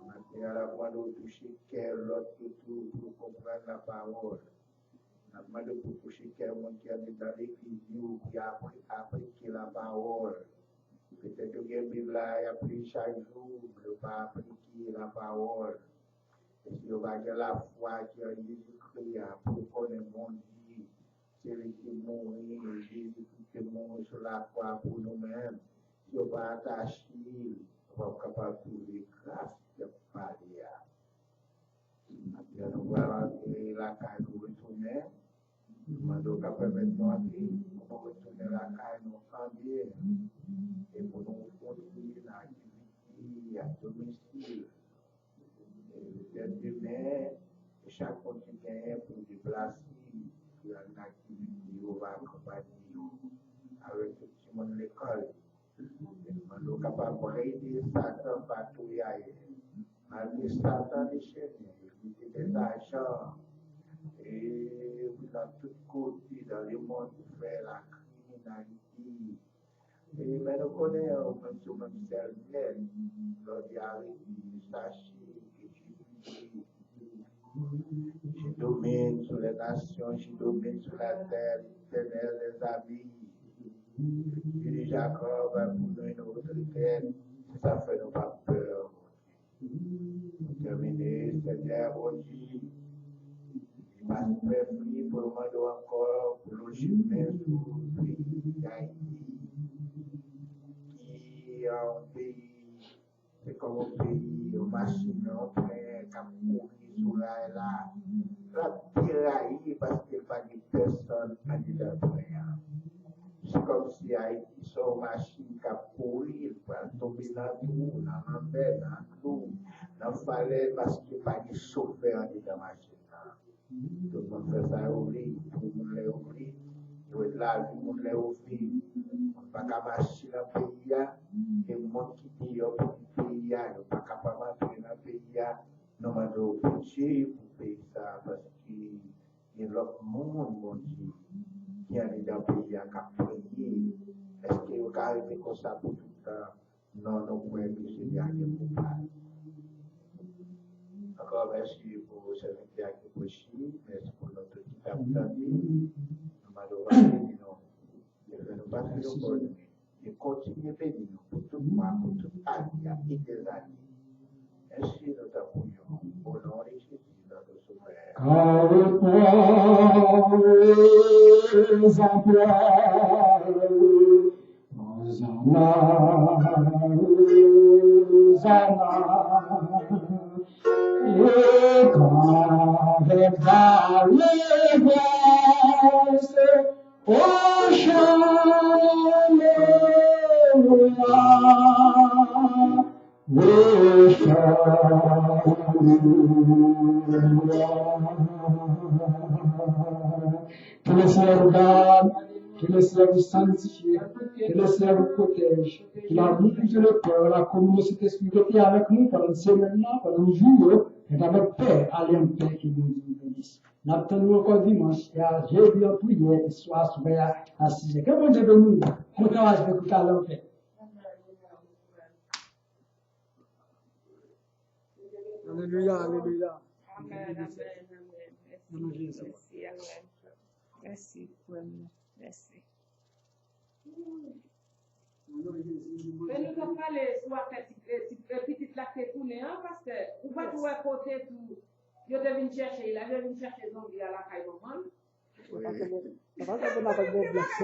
Maintenant, à la fois de toucher cœur, l'autre tout pour comprendre la parole. Nous avons de toucher cœur, mon qui est dans l'église, qui a appliqué la parole. Peut-être que la Bible a appris chaque jour, ne pas appliquer la parole. Et si on va avoir la foi qui est en Jésus-Christ, pour connaître mon Dieu, c'est lui qui est mort, Jésus qui est mort sur la croix pour nous-mêmes. Si on va attacher, on va être capable de trouver grâce de parler. Maintenant, nous allons rentrer la caille, nous retourner. Nous allons permettre de retourner la caille, nous cambier. Et pour nous continuer l'activité à domicile. Et demain, chaque fois qui gagne pour déplacer, il y a une activité, on va accompagner avec tout le monde de l'école. On est capable d'aider Satan partout ailleurs. Malgré Satan déchaîné, il y a des agents. Et dans tous côtés, dans le monde, pour faire la criminalité. Et mais nous connaissons même sur même serviette, lors d'y arriver, sachez que je domine sur les nations, je domine sur la terre, l'Éternel les habille. Je dis Jacob, pour nous une autorité, ça fait nous pas peur. Terminé, Seigneur, aujourd'hui, il m'a préféré pour le monde encore, pour le chemin sur le pays d'Haïti. Un pays, c'est comme un pays, une machine, un train qui a couru sur là. La tiraille parce qu'il n'y a pas de personne à dire train. C'est comme si Haïti sont une machine qui a couru pour tomber dans tout, dans l'envers, dans tout, dans le falaise parce qu'il n'y a pas de chauffeur dans la machine. Tout le monde fait ça ouvrir, tout le monde l'a ouvert. Tout le monde l'a ouvert. Pas capable marcher dans le pays, et le monde qui dit pour le pays, n'est pas capable d'entrer dans le pays, nous avons péché pour payer ça, parce que l'autre monde, mon Dieu, qui est dans le pays à prier. Est-ce que vous arrivez comme ça pour tout le temps? Non, non, vous pouvez que c'est bien que vous parlez. Encore merci pour ce serviteur qui est possible. Merci pour notre petit famille. Nous m'adorons, nous nous passons le bonheur. Et continuez à bénir nous pour tout le monde, pour toute année et des années. Merci nous t'appuyons au nom de Jésus, notre Sauveur. Que le Seigneur vous garde, que le Seigneur vous sanctifie, que le Seigneur vous protège, qu'il a mis le cœur, la communauté esprit qui est avec nous pendant une semaine, pendant un jour, et avec paix, allez en paix qui nous bénisse. N'attendons encore dimanche, et à jeudi en prière, et soir, soir à 6 heures. Que bon Dieu bénisse, qu'on travaille avec vous, car en paix. Alléluia, alléluia. Amen, amen, amen. Merci, amen. Merci, merci. Mais nous avons parlé soit petite la fait tourner, parce que vous ne pouvez pas côté tout. Je devine chercher, il a devine chercher zombie à la caille.